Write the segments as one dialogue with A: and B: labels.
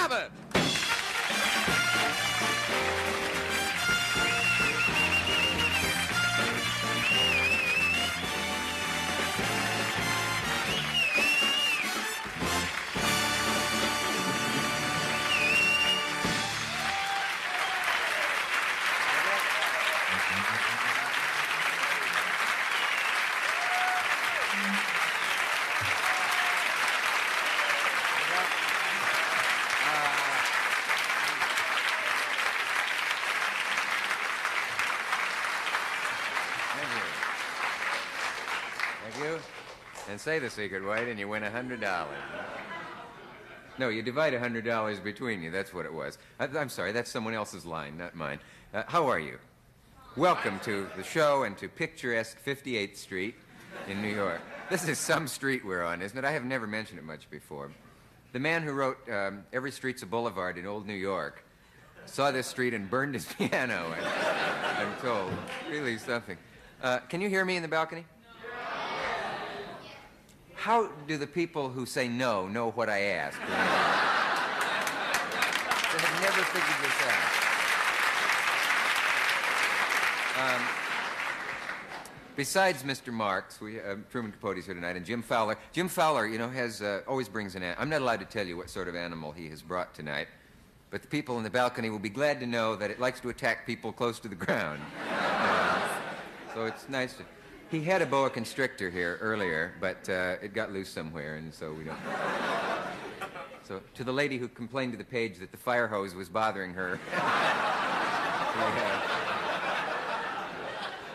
A: Cavett. Thank you. And say the secret word, and you win $100. No, you divide $100 between you. That's what it was. I'm sorry, that's someone else's line, not mine. How are you? Welcome to the show and to picturesque 58th Street in New York. This is some street we're on, isn't it? I have never mentioned it much before. The man who wrote Every Street's a Boulevard in Old New York saw this street and burned his piano, I'm told. Really something. Can you hear me in the balcony? How do the people who say no know what I ask? They have never figured this out. Besides Mr. Marx, Truman Capote's here tonight, and Jim Fowler. Jim Fowler, you know, has always brings an animal. I'm not allowed to tell you what sort of animal he has brought tonight, but the people in the balcony will be glad to know that it likes to attack people close to the ground. So it's nice to... He had a boa constrictor here earlier, but it got loose somewhere, and so we don't... So to the lady who complained to the page that the fire hose was bothering her...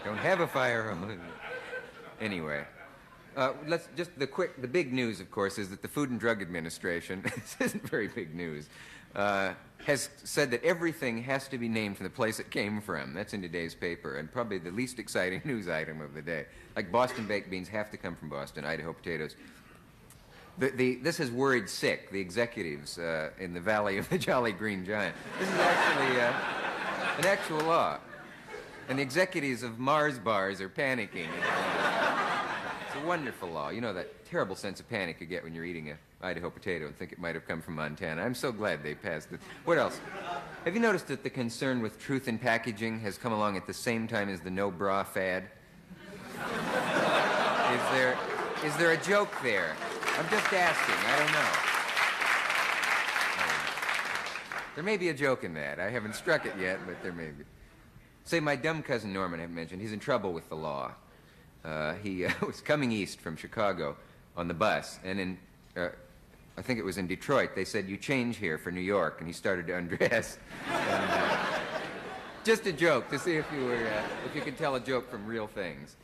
A: Don't have a fire hose. Anyway, the big news, of course, is that the Food and Drug Administration, this isn't very big news, has said that everything has to be named from the place it came from. That's in today's paper, and probably the least exciting news item of the day. Like Boston baked beans have to come from Boston, Idaho potatoes. This has worried sick the executives in the Valley of the Jolly Green Giant. This is actually an actual law. And the executives of Mars bars are panicking. It's a wonderful law. You know that terrible sense of panic you get when you're eating an Idaho potato and think it might have come from Montana. I'm so glad they passed it. What else? Have you noticed that the concern with truth in packaging has come along at the same time as the no bra fad? Is there a joke there? I'm just asking. I don't know. There may be a joke in that. I haven't struck it yet, but there may be. Say, my dumb cousin Norman, I mentioned, he's in trouble with the law. He was coming east from Chicago on the bus, and I think it was in Detroit, they said, you change here for New York, and he started to undress. And, just a joke, to see if you could tell a joke from real things.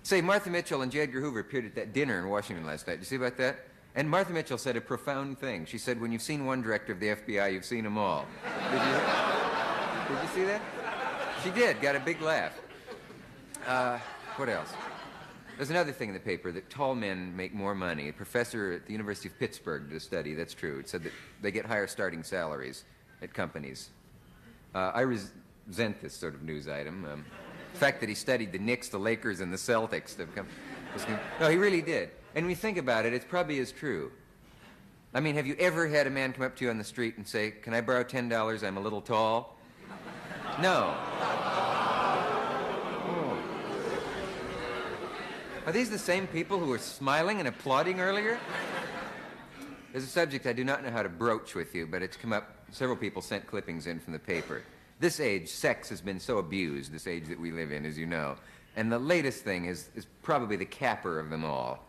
A: Say, Martha Mitchell and J. Edgar Hoover appeared at that dinner in Washington last night. Did you see about that? And Martha Mitchell said a profound thing. She said, when you've seen one director of the FBI, you've seen them all. Did you see that? She did, got a big laugh. What else? There's another thing in the paper, that tall men make more money. A professor at the University of Pittsburgh did a study, that's true. It said that they get higher starting salaries at companies. I resent this sort of news item. The fact that he studied the Knicks, the Lakers, and the Celtics. No, he really did. And when you think about it, it probably is true. I mean, have you ever had a man come up to you on the street and say, can I borrow $10? I'm a little tall? No. Oh. Are these the same people who were smiling and applauding earlier? There's a subject I do not know how to broach with you, but it's come up. Several people sent clippings in from the paper. This age, sex has been so abused, this age that we live in, as you know. And the latest thing is probably the capper of them all.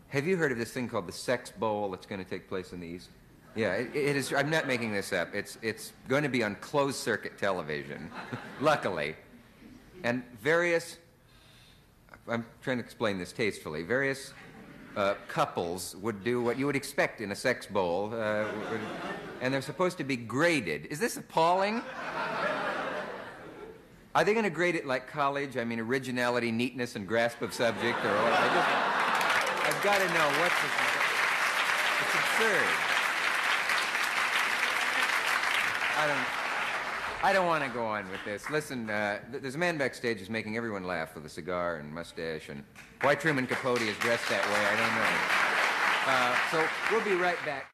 A: Have you heard of this thing called the Sex Bowl that's going to take place in the East? Yeah, it is. I'm not making this up. It's going to be on closed-circuit television, luckily. And I'm trying to explain this tastefully, various couples would do what you would expect in a sex bowl, and they're supposed to be graded. Is this appalling? Are they going to grade it like college? I mean, originality, neatness, and grasp of subject, or what? I've got to know what's this. It's absurd. I don't want to go on with this. Listen, there's a man backstage who's making everyone laugh with a cigar and mustache, and why Truman Capote is dressed that way, I don't know. So we'll be right back.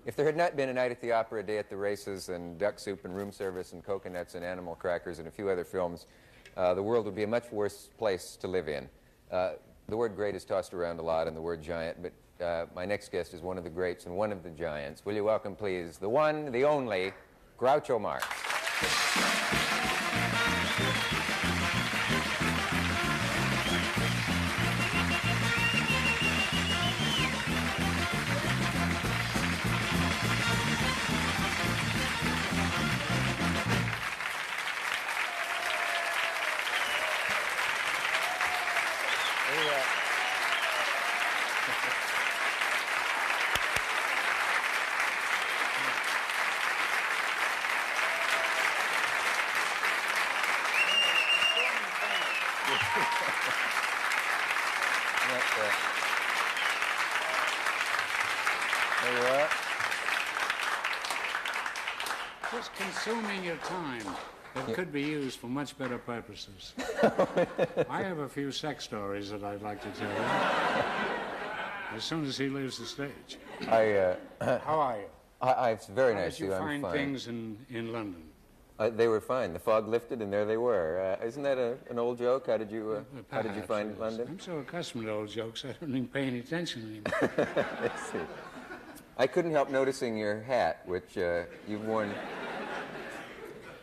A: If there had not been A Night at the Opera, A Day at the Races, and Duck Soup and Room Service and Coconuts and Animal Crackers and a few other films, the world would be a much worse place to live in. The word great is tossed around a lot, and the word giant, but my next guest is one of the greats and one of the giants. Will you welcome, please, the one, the only, Groucho Marx.
B: There you are. Just consuming your time that could be used for much better purposes. I have a few sex stories that I'd like to tell you as soon as he leaves the stage. How are you?
A: It's very
B: How
A: nice
B: did you
A: I'm
B: find
A: fine.
B: things in London?
A: They were fine. The fog lifted, and there they were. Isn't that an old joke? How did you
B: Perhaps
A: find
B: it is.
A: London?
B: I'm so accustomed to old jokes, I don't even pay any attention anymore.
A: Let's see. I couldn't help noticing your hat, which you've worn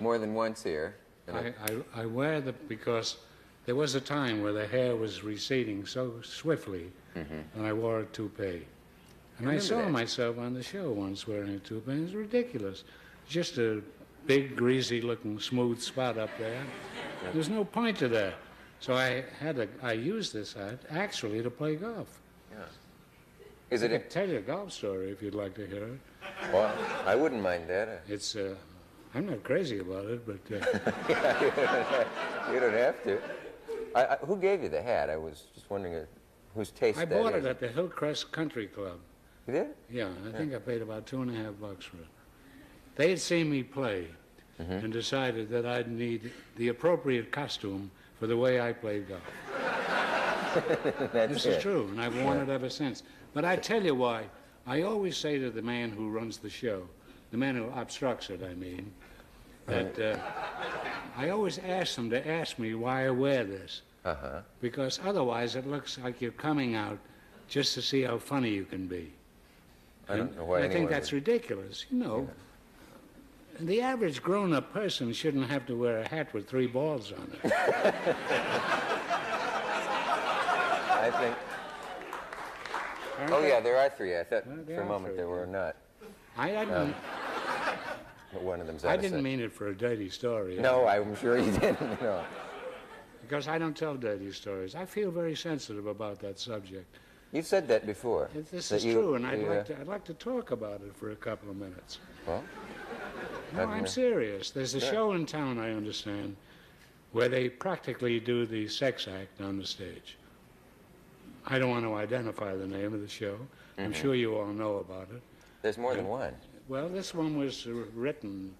A: more than once here.
B: I wear because there was a time where the hair was receding so swiftly, and I wore a toupee. And I saw myself on the show once wearing a toupee, and it was ridiculous. Just a big, greasy-looking, smooth spot up there. There's no point to that. So I used this hat actually to play golf.
A: Yeah. Is
B: I
A: it?
B: could tell you a golf story if you'd like to hear it.
A: Well, I wouldn't mind that.
B: It's I'm not crazy about it, but
A: You don't have to. Who gave you the hat? I was just wondering whose taste
B: I
A: that
B: bought
A: is.
B: it at the Hillcrest Country Club.
A: You did?
B: Yeah, I think I paid about $2.50 for it. They had seen me play and decided that I'd need the appropriate costume for the way I played golf. This is true, and I've worn it ever since. But I tell you why. I always say to the man who runs the show, the man who obstructs it, I mean, that I always ask them to ask me why I wear this. Because otherwise it looks like you're coming out just to see how funny you can be.
A: I don't know why
B: I think that's ridiculous. You know, the average grown-up person shouldn't have to wear a hat with 3 balls on it.
A: I think. Oh yeah, there are 3. I thought for a moment there were not.
B: I hadn't.
A: But one of them's
B: I
A: out of
B: didn't
A: sight.
B: mean it for a dirty story.
A: No, I'm sure you didn't. No.
B: Because I don't tell dirty stories. I feel very sensitive about that subject.
A: You've said that before.
B: This
A: that
B: is true, and I'd like to talk about it for a couple of minutes.
A: Well,
B: No, I'm serious. There's a show in town, I understand, where they practically do the sex act on the stage. I don't want to identify the name of the show. I'm sure you all know about it.
A: there's more than one.
B: Well, this one was written,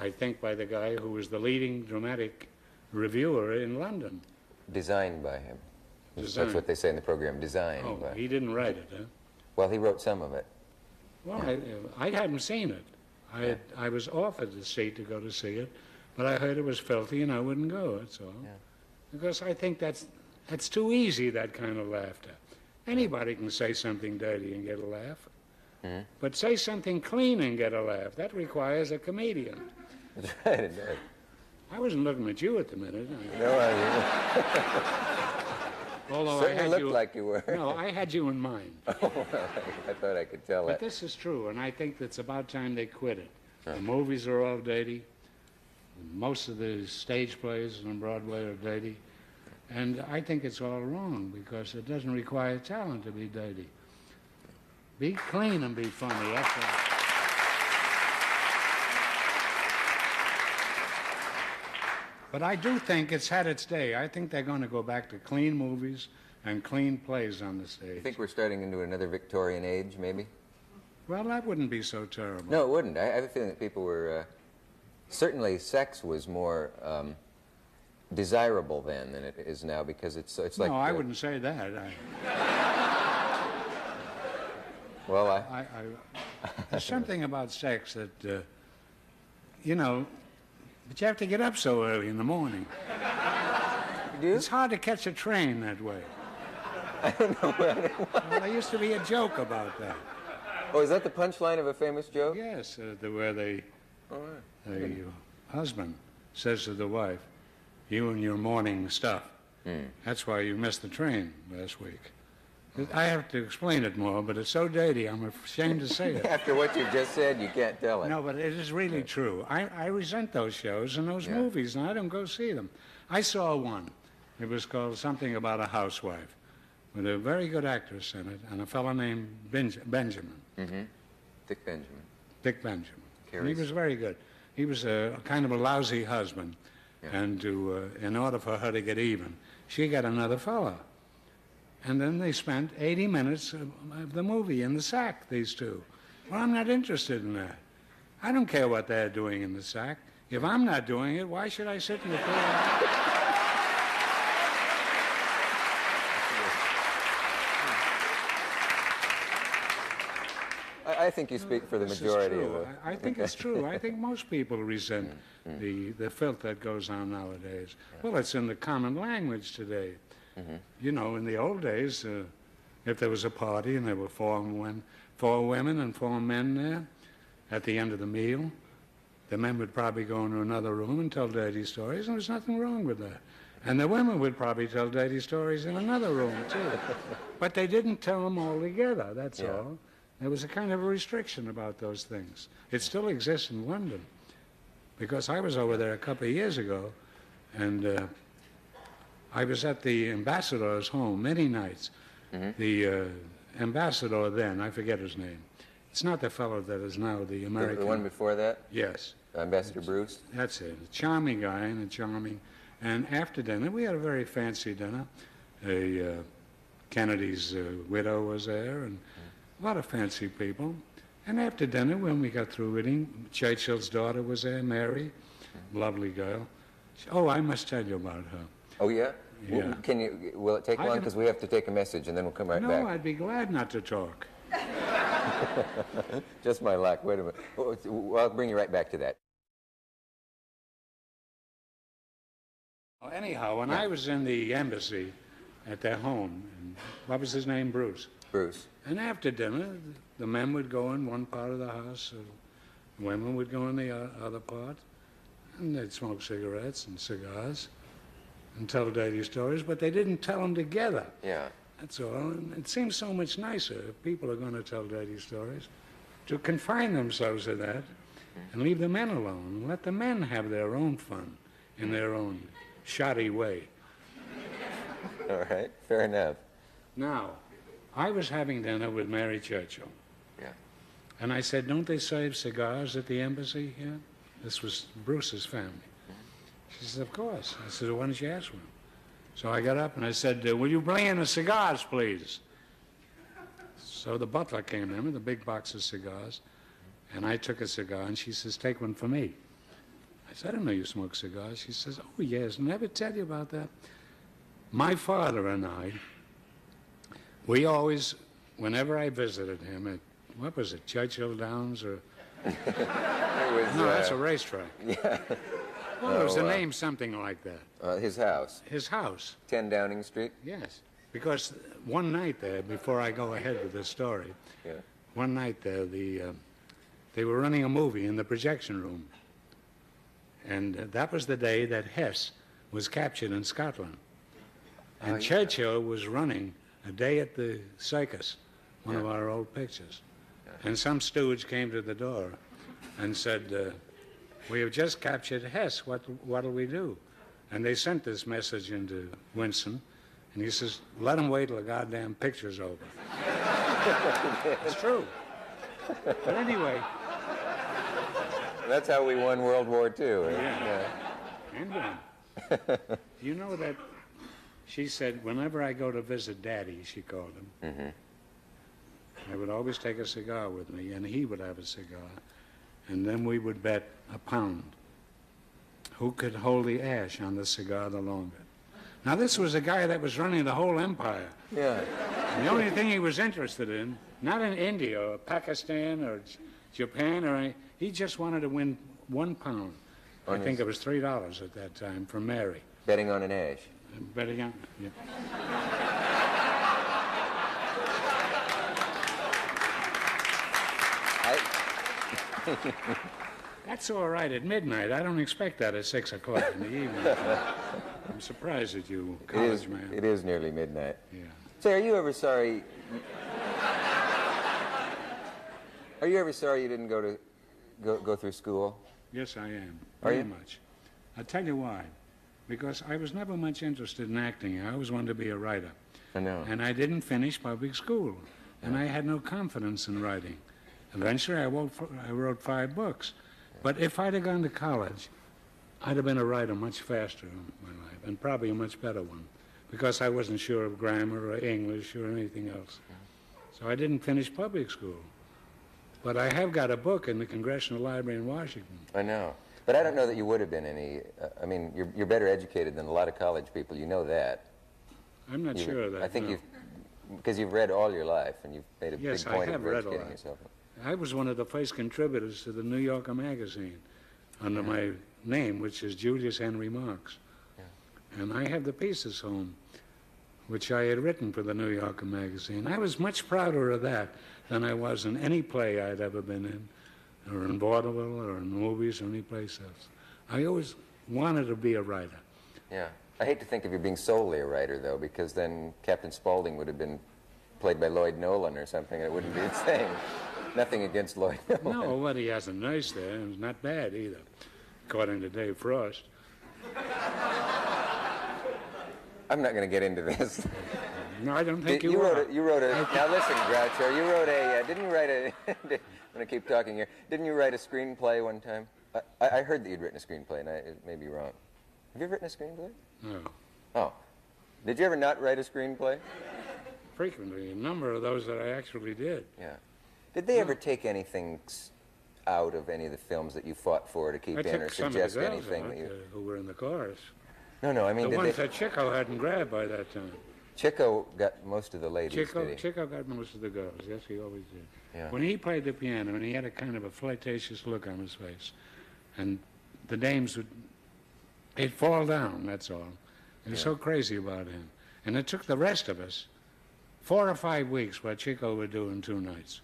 B: I think, by the guy who was the leading dramatic reviewer in London.
A: Designed by him.
B: Designed.
A: That's what they say in the program. Designed.
B: Oh,
A: by.
B: he didn't write it, huh?
A: Well, he wrote some of it.
B: Well, I hadn't seen it. I was offered a seat to go to see it, but I heard it was filthy and I wouldn't go, that's all.
A: Yeah.
B: Because I think that's too easy, that kind of laughter. Anybody can say something dirty and get a laugh. But say something clean and get a laugh. That requires a comedian.
A: That's right, it does.
B: I wasn't looking at you at the minute.
A: No,
B: Although
A: certainly
B: I had
A: looked
B: you,
A: like you were.
B: No, I had you in mind.
A: Oh, well, I thought I could tell
B: But
A: that.
B: this is true, and I think it's about time they quit it. The movies are all dirty. Most of the stage plays on Broadway are dirty. And I think it's all wrong because it doesn't require talent to be dirty. Be clean and be funny, that's all. But I do think it's had its day. I think they're going to go back to clean movies and clean plays on the stage.
A: You think we're starting into another Victorian age, maybe?
B: Well, that wouldn't be so terrible.
A: No, it wouldn't. I have a feeling that people were... certainly sex was more desirable then than it is now because it's like...
B: No, I wouldn't say that.
A: Well,
B: There's something about sex that, you know, but you have to get up so early in the morning.
A: You do?
B: It's hard to catch a train that way.
A: I don't know.
B: Well, there used to be a joke about that.
A: Oh, is that the punchline of a famous joke?
B: Yes, where the husband says to the wife, "You and your morning stuff. That's why you missed the train last week." I have to explain it more, but it's so dirty, I'm ashamed to say it.
A: After what you just said, you can't tell it.
B: No, but it is really true. I resent those shows and those movies, and I don't go see them. I saw one. It was called Something About a Housewife, with a very good actress in it, and a fellow named Benjamin.
A: Mm-hmm. Dick Benjamin.
B: Dick Benjamin. And he
A: Carries.
B: was very good. He was a kind of a lousy husband, and in order for her to get even, she got another fellow. And then they spent 80 minutes of the movie in the sack, these two. Well, I'm not interested in that. I don't care what they're doing in the sack. If I'm not doing it, why should I sit in the theater?
A: I think you speak for the majority of it.
B: I think it's true. I think most people resent the filth that goes on nowadays. Well, it's in the common language today. You know, in the old days, if there was a party and there were four women and four men there, at the end of the meal, the men would probably go into another room and tell dirty stories, and there's nothing wrong with that. And the women would probably tell dirty stories in another room, too. But they didn't tell them all together, that's all. There was a kind of a restriction about those things. It still exists in London, because I was over there a couple of years ago, and I was at the ambassador's home many nights. The ambassador then, I forget his name. It's not the fellow that is now the American.
A: The one before that?
B: Yes.
A: Ambassador Bruce?
B: That's it. A charming guy and a charming. And after dinner, we had a very fancy dinner. Kennedy's widow was there, and a lot of fancy people. And after dinner, when we got through eating, Churchill's daughter was there, Mary, lovely girl. Oh, I must tell you about her.
A: Oh, yeah?
B: Yeah.
A: Will it take long? Because we have to take a message, and then we'll come right back.
B: No, I'd be glad not to talk.
A: Just my luck. Wait a minute. Well, I'll bring you right back to that.
B: Well, anyhow, when I was in the embassy at their home, and what was his name? Bruce.
A: Bruce.
B: And after dinner, the men would go in one part of the house, the women would go in the other part, and they'd smoke cigarettes and cigars and tell dirty stories, but they didn't tell them together.
A: Yeah.
B: That's all. And it seems so much nicer, if people are going to tell dirty stories, to confine themselves to that and leave the men alone and let the men have their own fun in their own shoddy way.
A: All right. Fair enough.
B: Now, I was having dinner with Mary Churchill.
A: Yeah.
B: And I said, don't they serve cigars at the embassy here? This was Bruce's family. She said, of course. I said, well, why don't you ask them? So I got up and I said, will you bring in the cigars, please? So the butler came in with a big box of cigars, and I took a cigar, and she says, take one for me. I said, I didn't know you smoke cigars. She says, oh, yes, never tell you about that. My father and I, we always, whenever I visited him at, what was it, Churchill Downs or? No, that's a racetrack.
A: Yeah.
B: Well, it was the name something like that.
A: His house.
B: His house.
A: 10 Downing Street?
B: Yes. Because one night there, before I go ahead with this story, one night there, they were running a movie in the projection room. And that was the day that Hess was captured in Scotland. And Churchill was running a day at the circus, one of our old pictures. And some stooge came to the door and said, we have just captured Hess. What'll we do? And they sent this message into Winston, and he says, let him wait till the goddamn picture's over. It's true. But anyway.
A: That's how we won World War II.
B: Yeah. And won. You know that she said, whenever I go to visit Daddy, she called him, I would always take a cigar with me, and he would have a cigar. And then we would bet £1. Who could hold the ash on the cigar the longer? Now, this was a guy that was running the whole empire.
A: Yeah.
B: The only thing he was interested in, not in India or Pakistan or Japan or any, he just wanted to win £1. I think it was $3 at that time from Mary.
A: Betting on an ash.
B: Betting on, yeah. That's all right at midnight. I don't expect that at 6 o'clock in the evening. I'm surprised at you, college man.
A: It is nearly midnight.
B: Yeah.
A: Say, are you ever sorry? Are you ever sorry you didn't go through school?
B: Yes, I am.
A: Are
B: Very
A: you?
B: much. I'll tell you why. Because I was never much interested in acting. I always wanted to be a writer.
A: I know.
B: And I didn't finish public school. And I had no confidence in writing. Eventually, I wrote 5 books. But if I'd have gone to college, I'd have been a writer much faster in my life, and probably a much better one, because I wasn't sure of grammar or English or anything else. So I didn't finish public school. But I have got a book in the Congressional Library in Washington.
A: I know. But I don't know that you would have been any... I mean, you're better educated than a lot of college people. You know that.
B: I'm not sure of that.
A: I think
B: no.
A: because you've read all your life, and you've made a
B: Yes,
A: big point
B: I
A: of
B: have read a
A: educating
B: lot.
A: yourself.
B: I was one of the first contributors to the New Yorker magazine under my name, which is Julius Henry Marx. Yeah. And I have the pieces home, which I had written for the New Yorker magazine. I was much prouder of that than I was in any play I'd ever been in, or in vaudeville, or in movies, or any place else. I always wanted to be a writer.
A: Yeah. I hate to think of you being solely a writer, though, because then Captain Spaulding would have been played by Lloyd Nolan or something, and it wouldn't be the same. Nothing against Lloyd Nolan.
B: No, but he has a nurse there, and it's not bad either, according to Dave Frost.
A: I'm not going to get into this.
B: No, I don't think you
A: wrote
B: are.
A: You wrote a. Now listen, Groucho. You wrote a. Didn't you write a? I'm going to keep talking here. Didn't you write a screenplay one time? I heard that you'd written a screenplay, and it may be wrong. Have you ever written a screenplay?
B: No.
A: Oh. Did you ever not write a screenplay?
B: Frequently, a number of those that I actually did.
A: Yeah. Did they ever take anything out of any of the films that you fought for to keep in, or suggest anything that you?
B: Who were in the chorus.
A: No, I mean,
B: The ones that Chico hadn't grabbed by that time.
A: Chico got most of the ladies, did he?
B: Chico got most of the girls. Yes, he always did.
A: Yeah.
B: When he played the piano, and he had a kind of a flirtatious look on his face, and the dames they'd fall down. That's all. They were so crazy about him, and it took the rest of us 4 or 5 weeks what Chico would do in 2 nights.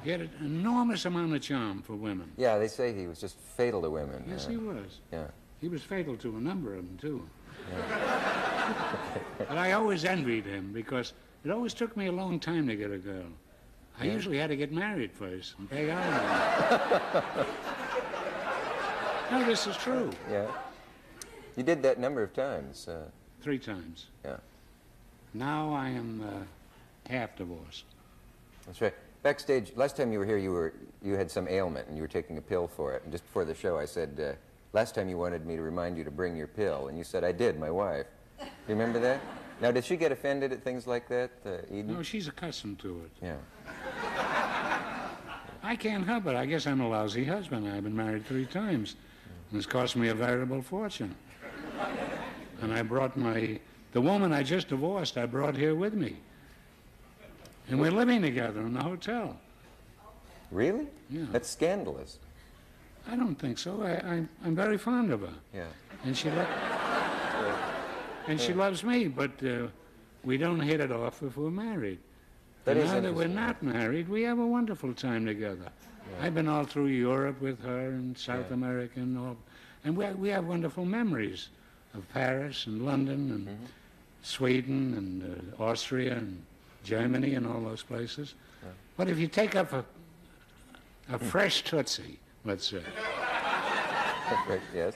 B: He had an enormous amount of charm for women.
A: Yeah, they say he was just fatal to women.
B: Yes, he was.
A: Yeah.
B: He was fatal to a number of them, too. Yeah. But I always envied him because it always took me a long time to get a girl. I usually had to get married first and pay alimony. No, this is true.
A: Yeah. You did that number of times.
B: 3 times.
A: Yeah.
B: Now I am half divorced.
A: That's right. Backstage, last time you were here, you had some ailment and you were taking a pill for it. And just before the show, I said, last time you wanted me to remind you to bring your pill. And you said, I did, my wife. Do you remember that? Now, did she get offended at things like that, Eden?
B: No, she's accustomed to it.
A: Yeah.
B: I can't help it. I guess I'm a lousy husband. I've been married 3 times. And it's cost me a veritable fortune. And I brought the woman I just divorced, I brought here with me. And we're living together in the hotel.
A: Really?
B: Yeah.
A: That's scandalous.
B: I don't think so. I'm very fond of her.
A: Yeah.
B: And she loves me, but we don't hit it off if we're married.
A: That
B: and
A: is
B: now that we're
A: interesting.
B: not married, we have a wonderful time together. Yeah. I've been all through Europe with her and South America and all. And we have wonderful memories of Paris and London and Sweden and Austria and Germany and all those places. Yeah. But if you take up a fresh Tootsie, let's say,
A: Yes.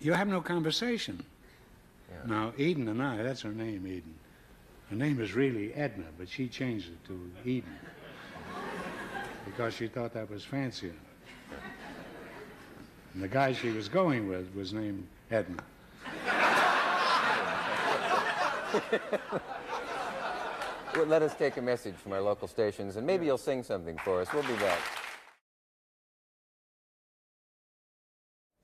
B: you have no conversation.
A: Yeah.
B: Now, Eden and I, that's her name, Eden. Her name is really Edna, but she changed it to Eden because she thought that was fancier. And the guy she was going with was named Edna.
A: Well, let us take a message from our local stations, and maybe you'll sing something for us. We'll be back.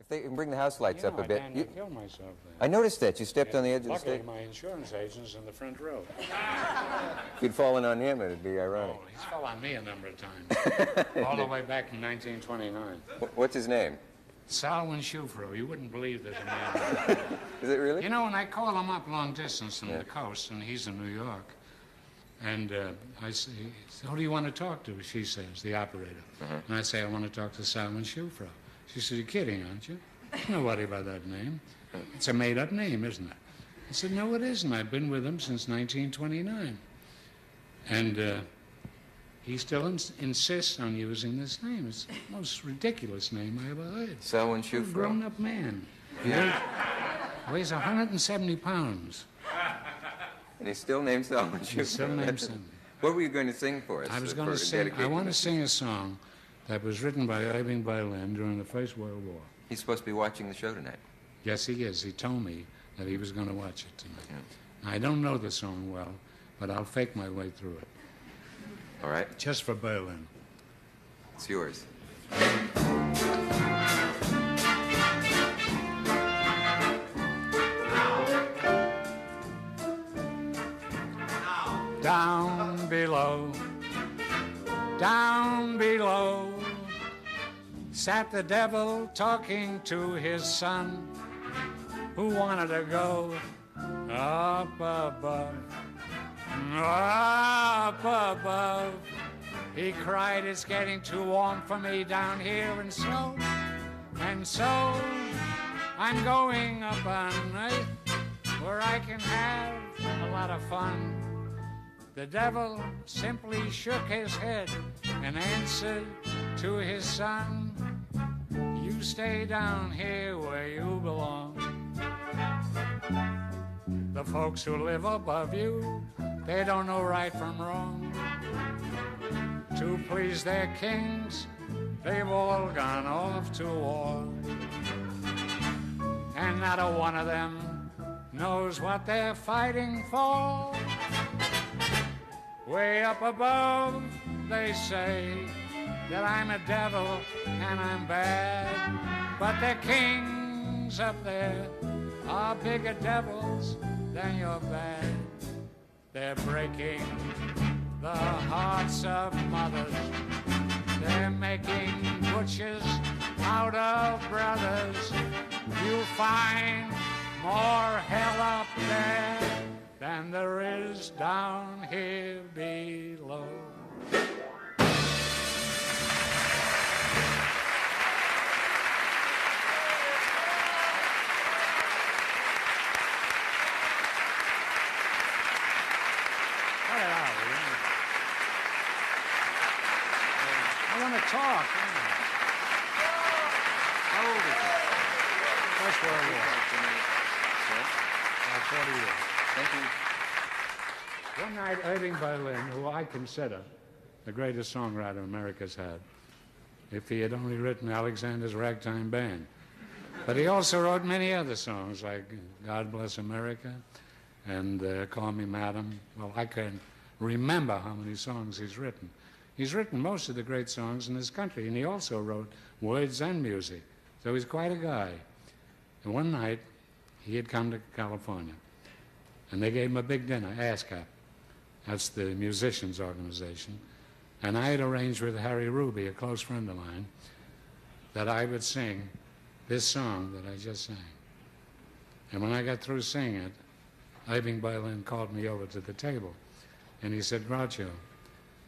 A: If they can bring the house lights up a
B: I
A: bit.
B: damn near killed myself there.
A: I noticed that. You stepped on the edge of the
B: Luckily,
A: stage.
B: my insurance agent's in the front row.
A: If you'd fallen on him, it'd be ironic.
B: Oh, he's fell on me a number of times. All the way back in 1929.
A: What's his name?
B: Salwin Shufro. You wouldn't believe there's a man.
A: Is it really?
B: You know, when I call him up long distance from the coast, and he's in New York, and I say, who do you want to talk to? She says, the operator. And I say, I want to talk to Salwin Shufro. She said, you're kidding, aren't you? Nobody by that name. It's a made-up name, isn't it? I said, no, it isn't. I've been with him since 1929. And he still insists on using this name. It's the most ridiculous name I ever heard.
A: Salwin
B: He's a
A: Shufro.
B: grown-up man.
A: Yeah.
B: Weighs 170 pounds.
A: And he's still named Salwin Shufro.
B: He's still named Salwin.
A: What were you going to sing for us?
B: I was going
A: for
B: to sing. I want to
A: this?
B: sing a song that was written by Irving Berlin during the First World War.
A: He's supposed to be watching the show tonight.
B: Yes, he is. He told me that he was going to watch it tonight.
A: Yeah.
B: I don't know the song well, but I'll fake my way through it.
A: All right.
B: Just for Berlin.
A: It's yours.
B: Down below, sat the devil talking to his son, who wanted to go up above. Up above, he cried, it's getting too warm for me down here, and so I'm going up on earth where I can have a lot of fun. The devil simply shook his head and answered to his son, you stay down here where you belong. The folks who live above you, they don't know right from wrong. To please their kings, they've all gone off to war. And not a one of them knows what they're fighting for. Way up above, they say that I'm a devil and I'm bad. But the kings up there are bigger devils than you're bad. They're breaking the hearts of mothers. They're making butchers out of brothers. You'll find more hell up there than there is down here below. Cut it out, will you? I want to talk.
A: How old is he?
B: First World War. About 40 years.
A: Thank you.
B: One night, Irving Berlin, who I consider the greatest songwriter America's had, if he had only written Alexander's Ragtime Band. But he also wrote many other songs, like God Bless America and Call Me Madam. Well, I can't remember how many songs he's written. He's written most of the great songs in this country, and he also wrote words and music. So he's quite a guy. And one night, he had come to California, and they gave him a big dinner, ASCAP. That's the musicians' organization. And I had arranged with Harry Ruby, a close friend of mine, that I would sing this song that I just sang. And when I got through singing it, Irving Berlin called me over to the table, and he said, Groucho,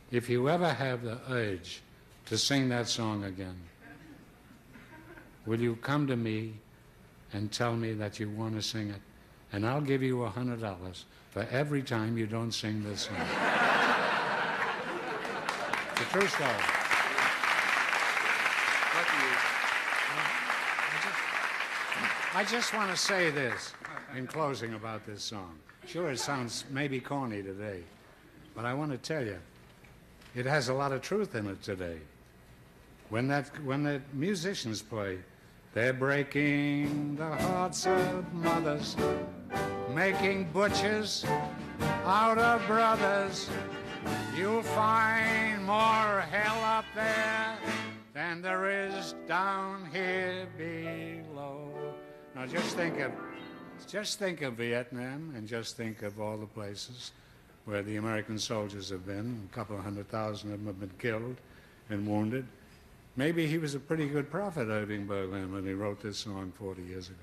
B: if you ever have the urge to sing that song again, will you come to me and tell me that you want to sing it? And I'll give you $100 for every time you don't sing this song. It's a true story. I just want to say this in closing about this song. Sure, it sounds maybe corny today, but I want to tell you, it has a lot of truth in it today. When the musicians play, they're breaking the hearts of mothers, making butchers out of brothers. You'll find more hell up there than there is down here below. Now just think of Vietnam, and just think of all the places where the American soldiers have been. A couple of 100,000 of them have been killed and wounded. Maybe he was a pretty good prophet, Irving Berlin, when he wrote this song 40 years ago.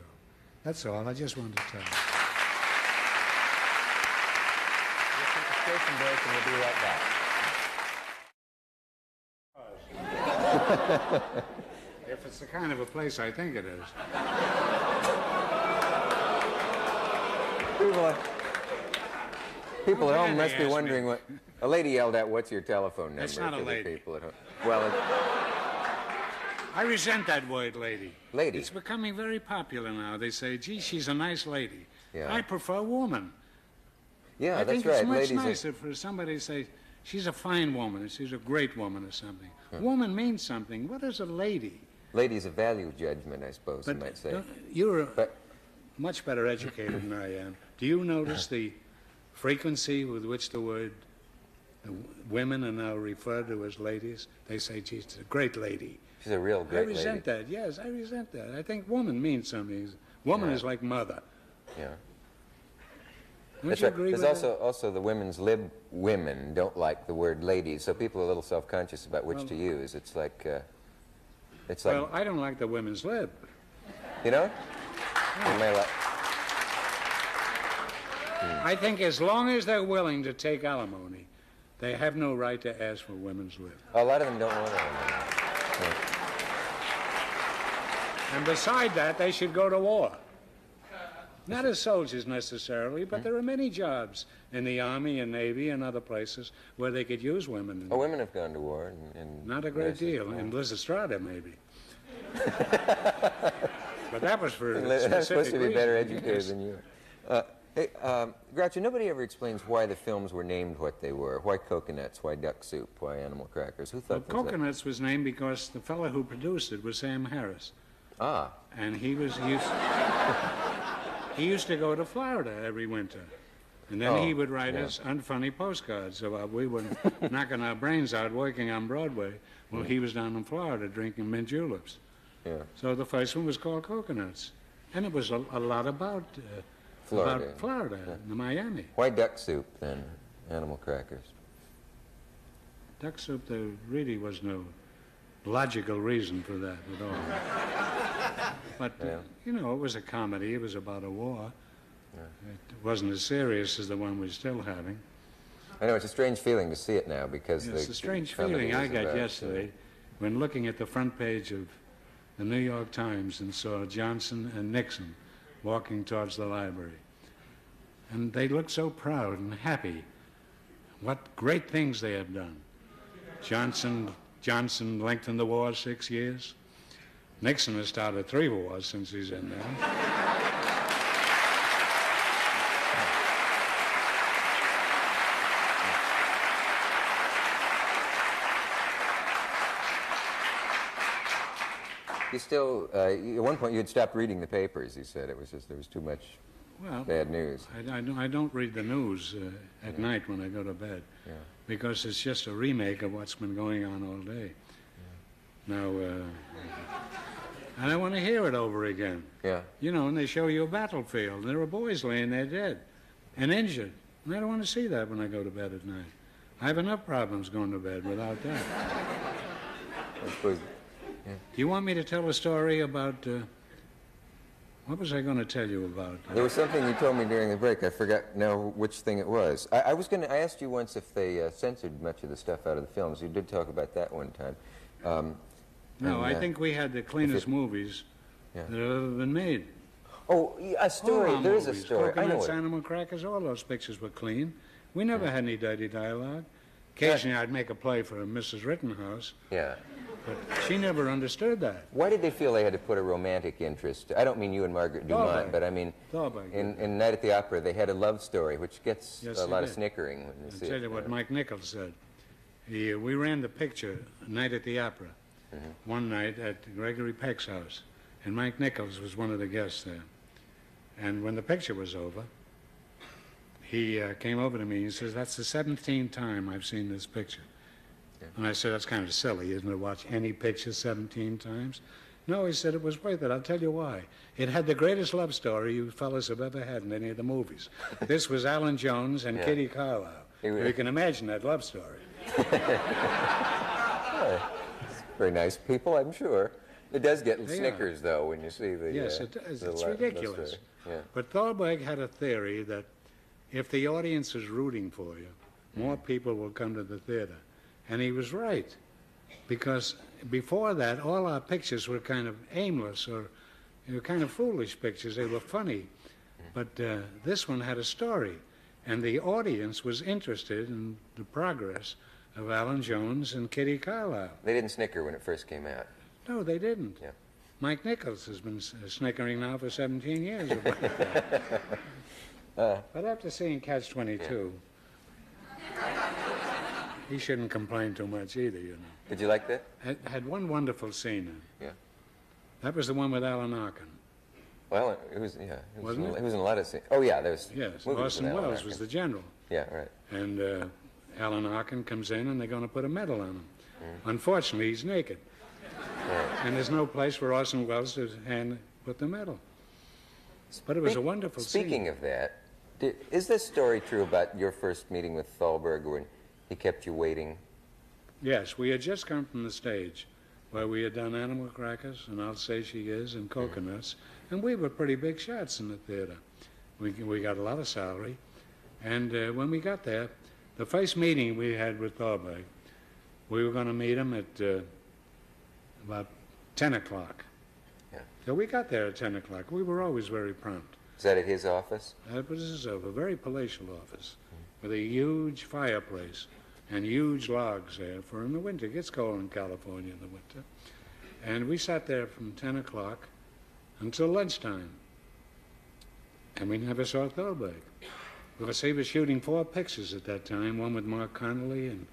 B: That's all. I just wanted to tell you.
A: We'll take a station break and we'll be right back.
B: If it's the kind of a place I think it is.
A: People at home must be wondering what... A lady yelled out, "What's your telephone number?"
B: That's not a
A: to the
B: lady.
A: people at home. Well,
B: I resent that word, lady.
A: Lady.
B: It's becoming very popular now. They say, "Gee, she's a nice lady."
A: Yeah.
B: I prefer woman.
A: yeah,
B: I
A: that's
B: think
A: right.
B: it's much
A: Ladies
B: nicer for somebody to say, "She's a fine woman," or "She's a great woman," or something. Woman means something. What is a lady?
A: Ladies a value judgment, I suppose you might say.
B: You're
A: But
B: much better educated than I am. Do you notice the frequency with which the women are now referred to as ladies? They say, "Gee, she's a great lady."
A: she's a real
B: I
A: great
B: resent
A: lady.
B: that. Yes, I resent that. I think woman means something. Woman
A: Yeah.
B: is like mother.
A: Yeah.
B: Don't
A: That's
B: you
A: right.
B: agree with
A: There's
B: that?
A: also the women's lib women don't like the word ladies, so people are a little self-conscious about which to use. It's like,
B: Well, I don't like the women's lib.
A: you know? You may like,
B: I think as long as they're willing to take alimony, they have no right to ask for women's lib.
A: a lot of them don't want to.
B: And beside that, they should go to war. Not as soldiers necessarily, but there are many jobs in the Army and Navy and other places where they could use women.
A: Oh, women have gone to war. And
B: Not a great deal. In Lysistrata, maybe. But that was for
A: They're supposed to be
B: specific
A: better
B: reasons.
A: educated than you are. Hey, Groucho, nobody ever explains why the films were named what they were. Why coconuts? Why duck soup? Why animal crackers? Who
B: Well,
A: thought that?
B: Coconuts was named because the fellow who produced it was Sam Harris.
A: Ah,
B: And he used to go to Florida every winter. And then he would write us unfunny postcards about we were knocking our brains out working on Broadway while he was down in Florida drinking mint juleps.
A: yeah.
B: So the first one was called Coconuts. And it was a lot about
A: Florida.
B: Miami.
A: Why duck soup then? Animal crackers.
B: Duck soup, there really was no logical reason for that at all. But, you know, it was a comedy. It was about a war. It wasn't as serious as the one we're still having.
A: I know it's a strange feeling to see it now because
B: It's a strange
A: comedy
B: feeling I
A: is
B: got
A: about,
B: yesterday when looking at the front page of the New York Times and saw Johnson and Nixon walking towards the library. And they looked so proud and happy. What great things they have done. Johnson lengthened the war 6 years. Nixon has started 3 wars since he's in there.
A: You still, at one point you had stopped reading the papers, you said. It was just, there was too much bad news.
B: I don't read the news at night when I go to bed because it's just a remake of what's been going on all day. Now, and I want to hear it over again.
A: Yeah.
B: You know, and they show you a battlefield, and there are boys laying there dead and injured. And I don't want to see that when I go to bed at night. I have enough problems going to bed without that.
A: I suppose,
B: Do you want me to tell a story about... what was I going to tell you about?
A: there was something you told me during the break. I forgot now which thing it was. I asked you once if they censored much of the stuff out of the films. You did talk about that one time.
B: No, I think we had the cleanest movies that have ever been made.
A: Oh, a story.
B: All our
A: There is a
B: movies,
A: story. I know
B: Coconuts,
A: it.
B: Animal Crackers, all those pictures were clean. We never had any dirty dialogue. Occasionally I'd make a play for Mrs. Rittenhouse,
A: Yeah.
B: but she never understood that.
A: Why did they feel they had to put a romantic interest? I don't mean you and Margaret Dumont,
B: Thorberg.
A: but I mean
B: Thorberg.
A: in Night at the Opera they had a love story, which gets
B: Yes,
A: a
B: they
A: lot of
B: did.
A: snickering when you
B: I'll
A: see
B: tell
A: it.
B: you what Mike Nichols said. We ran the picture, Night at the Opera, one night at Gregory Peck's house, and Mike Nichols was one of the guests there. And when the picture was over, he came over to me and he says, "That's the 17th time I've seen this picture." And I said, "That's kind of silly, isn't it, to watch any picture 17 times?" No, he said it was worth it. I'll tell you why. It had the greatest love story you fellas have ever had in any of the movies. This was Alan Jones and Kitty Carlisle. You can imagine that love story.
C: Very nice people, I'm sure. It does get Snickers, though, when you see the...
B: Yes, it does. It's ridiculous. Yeah. But Thalberg had a theory that if the audience is rooting for you, more people will come to the theater. And he was right. Because before that, all our pictures were kind of aimless or kind of foolish pictures. They were funny. But this one had a story. And the audience was interested in the progress of Alan Jones and Kitty Carlisle.
C: They didn't snicker when it first came out.
B: No, they didn't.
C: Yeah.
B: Mike Nichols has been snickering now for 17 years. But after seeing Catch-22, he shouldn't complain too much either, you know.
C: Did you like that?
B: Had one wonderful scene in.
C: Yeah.
B: That was the one with Alan Arkin.
C: Well, it was, yeah.
B: Wasn't it?
C: It was in a lot of scenes. Oh, yeah, there's...
B: Yes, Orson Welles was the general.
C: Yeah, right.
B: And Alan Arkin comes in, and they're going to put a medal on him. Unfortunately, he's naked.
C: Right.
B: And there's no place for Orson Welles to put the medal. But it was a wonderful scene.
C: Speaking of that, is this story true about your first meeting with Thalberg when he kept you waiting?
B: Yes, we had just come from the stage where we had done Animal Crackers and I'll Say She Is and Coconuts, and we were pretty big shots in the theater. We got a lot of salary. And when we got there, the first meeting we had with Thalberg, we were going to meet him at about 10 o'clock.
C: Yeah.
B: So we got there at 10 o'clock. We were always very prompt.
C: Is that at his office?
B: It was a very palatial office with a huge fireplace and huge logs there for in the winter. It gets cold in California in the winter. And we sat there from 10 o'clock until lunchtime. And we never saw Thalberg. Because he was shooting 4 pictures at that time, one with Mark Connolly and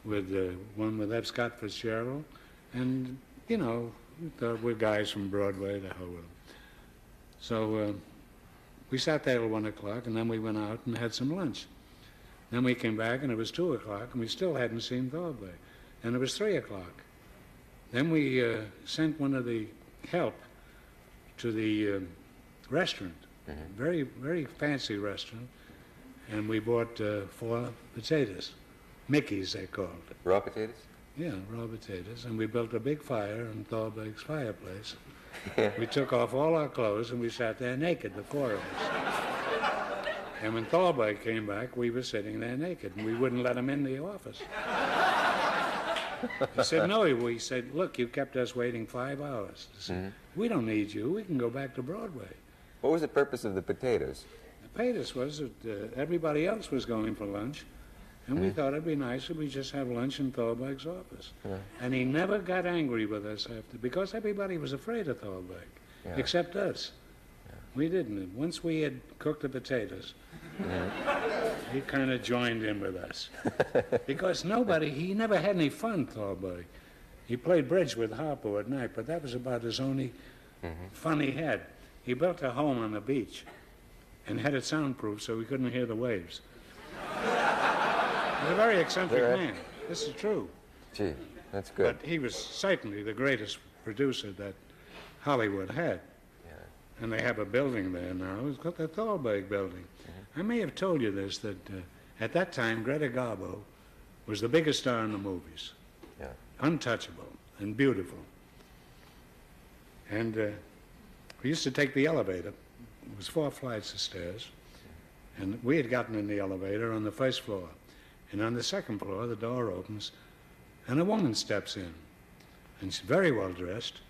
B: with one with F. Scott Fitzgerald. And, you know, we're guys from Broadway, the hell with them. So we sat there till 1 o'clock, and then we went out and had some lunch. Then we came back, and it was 2 o'clock, and we still hadn't seen Thalberg. And it was 3 o'clock. Then we sent one of the help to the restaurant, very, very fancy restaurant, and we bought 4 potatoes. Mickey's, they called it.
C: Raw potatoes?
B: Yeah, raw potatoes. And we built a big fire in Thalberg's fireplace. We took off all our clothes, and we sat there naked, the 4 of us. And when Thalberg came back, we were sitting there naked, and we wouldn't let him in the office. He said, no, we said, look, you kept us waiting 5 hours. Said, we don't need you. We can go back to Broadway.
C: What was the purpose of the potatoes?
B: The potatoes was that everybody else was going for lunch, and we thought it'd be nice if we just have lunch in Thalberg's office. And he never got angry with us after, because everybody was afraid of Thalberg, except us. We didn't. Once we had cooked the potatoes, he kind of joined in with us. Because he never had any fun, Thalberg. He played bridge with Harpo at night, but that was about his only fun he had. He built a home on the beach and had it soundproof so we couldn't hear the waves. He was a very eccentric man. This is true.
C: Gee, that's good.
B: But he was certainly the greatest producer that Hollywood had. And they have a building there now. It's called the Thalberg Building. I may have told you this, that at that time, Greta Garbo was the biggest star in the movies.
C: Yeah.
B: Untouchable and beautiful. And we used to take the elevator. It was 4 flights of stairs. And we had gotten in the elevator on the first floor. And on the second floor, the door opens, and a woman steps in. And she's very well dressed.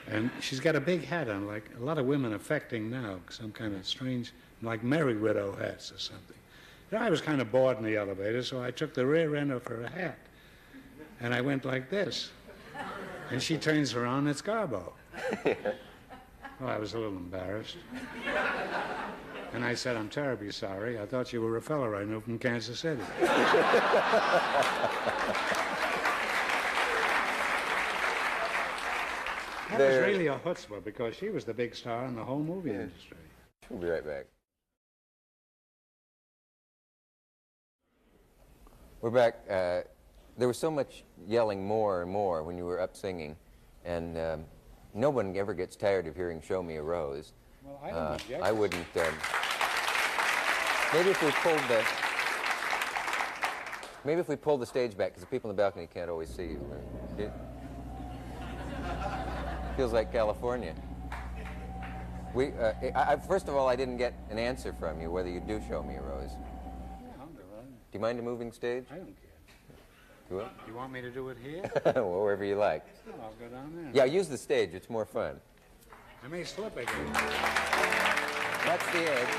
B: And she's got a big hat on, like a lot of women affecting now, some kind of strange, like Merry Widow hats or something. And I was kind of bored in the elevator, so I took the rear end of her hat, and I went like this. And she turns around, it's Garbo. Well, I was a little embarrassed. And I said, I'm terribly sorry. I thought you were a fellow I knew from Kansas City. That was really a chutzpah, because she was the big star in the whole movie industry.
C: We'll be right back. We're back. There was so much yelling more and more when you were up singing. And no one ever gets tired of hearing "Show Me a Rose."
B: Well, I don't object.
C: I wouldn't. Maybe if we pulled the stage back, because the people in the balcony can't always see you. It feels like California. First of all, I didn't get an answer from you whether you do show me a rose.
B: Yeah, I'll do it.
C: Do you mind a moving stage?
B: I don't care.
C: Do it?
B: You want me to do it here?
C: Well, wherever you like.
B: No, I'll go down there.
C: Yeah, use the stage. It's more fun.
B: I may slip again.
C: That's the edge.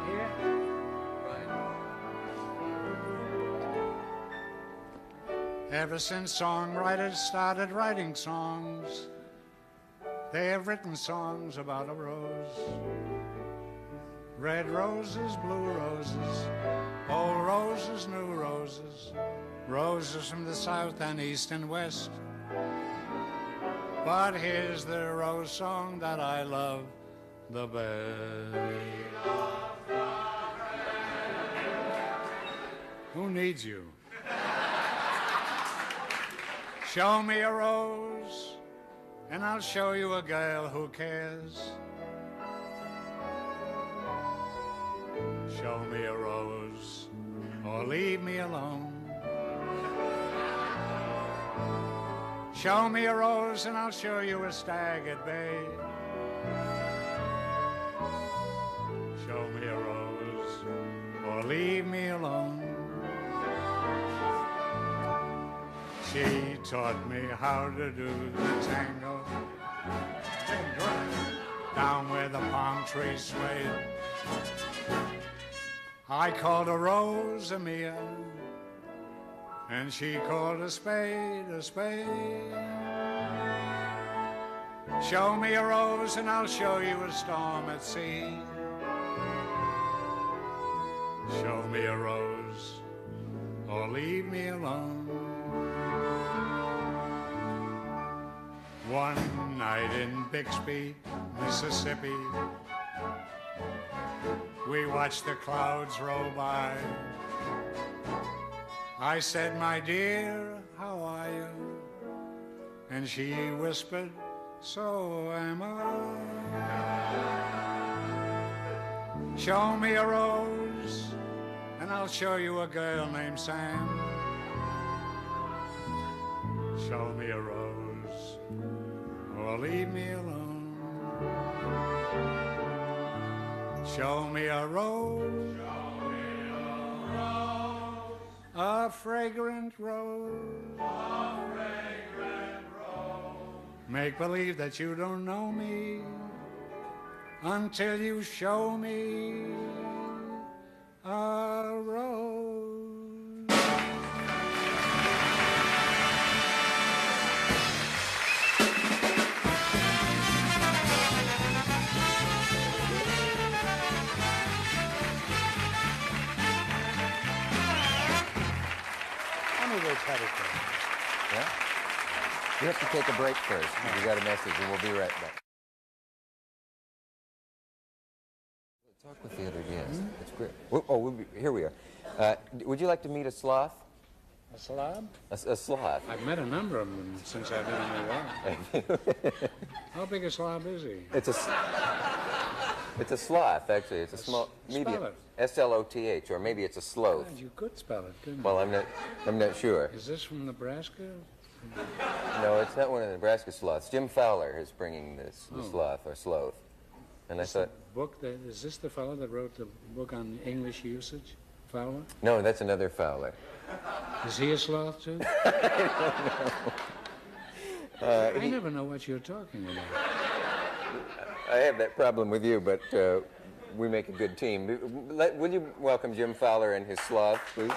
B: Here? Ever since songwriters started writing songs, they have written songs about a rose. Red roses, blue roses, old roses, new roses, roses from the south and east and west. But here's the rose song that I love the best. Who needs you? Show me a rose, and I'll show you a girl who cares. Show me a rose, or leave me alone. Show me a rose, and I'll show you a stag at bay. Show me a rose, or leave me alone. She taught me how to do the tango, down where the palm trees swayed. I called a rose a Mia, and she called a spade a spade. Show me a rose and I'll show you a storm at sea. Show me a rose or leave me alone. One night in Bixby, Mississippi, we watched the clouds roll by. I said, my dear, how are you? And she whispered, so am I. Show me a rose, and I'll show you a girl named Sam. Show me a rose, or leave me alone. Show me a rose, a fragrant rose, Make believe that you don't know me until you show me a rose.
C: Yeah? You have to take a break first. You got a message, and we'll be right back. Talk with the other guest. It's great. Here we are. Would you like to meet a sloth?
B: A slob?
C: A sloth.
B: I've met a number of them since I've been in the wild. How big a slob is he?
C: It's a sloth, actually. It's a small, medium.
B: Spell it.
C: S-L-O-T-H, or maybe it's a sloth.
B: God, you could spell it, couldn't you?
C: Well, I'm not sure.
B: Is this from Nebraska?
C: No, it's not one of the Nebraska sloths. Jim Fowler is bringing this, the sloth, or sloth. And I thought...
B: Is this the fellow that wrote the book on English usage? Fowler?
C: No, that's another Fowler.
B: Is he a sloth, too?
C: I don't know.
B: I never know what you're talking about.
C: I have that problem with you, but we make a good team. Will you welcome Jim Fowler and his sloth, please?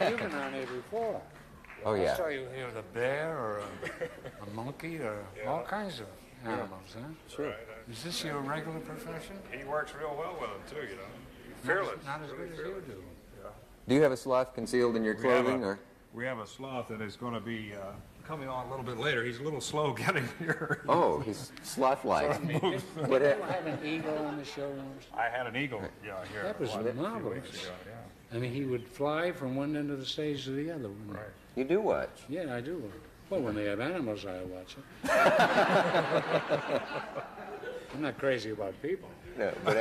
B: You've been on here before.
C: Oh, yeah.
B: I saw you here with a bear or a monkey or all kinds of animals, huh?
C: Sure.
B: Is this your regular profession?
D: He works real well with them, too, you know. Fearless.
B: Not as good as you do.
C: Do you have a sloth concealed in your clothing, or?
D: we have a sloth that is going to be coming on a little bit later. He's a little slow getting here.
C: Oh, he's sloth-like.
B: Did you have an eagle on the show once?
D: I had an eagle, yeah, here.
B: That was
D: a few
B: marvelous.
D: weeks ago, yeah.
B: I mean, he would fly from one end of the stage to the other.
D: Right.
C: You do watch?
B: Yeah, I do. Well, when they have animals, I watch it. I'm not crazy about people.
C: No, but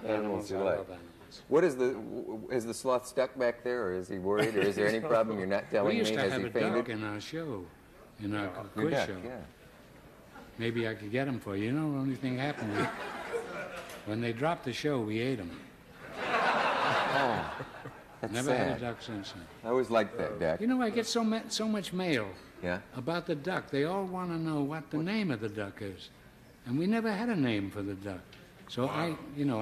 C: animals you
B: I
C: like.
B: love animals.
C: What is the sloth stuck back there, or is he worried, or is there any problem you're not telling
B: We used
C: me?
B: to
C: Has
B: have
C: he
B: a
C: fainted?
B: duck in our show, in our
C: Your
B: quiz
C: duck,
B: show.
C: yeah.
B: Maybe I could get him for you. You know, the only thing happened, when they dropped the show, we ate them.
C: Oh, that's
B: Never
C: sad.
B: had a duck since then.
C: I always liked that duck.
B: You know, I get so much mail
C: Yeah?
B: about the duck. They all want to know what the name of the duck is. And we never had a name for the duck. So I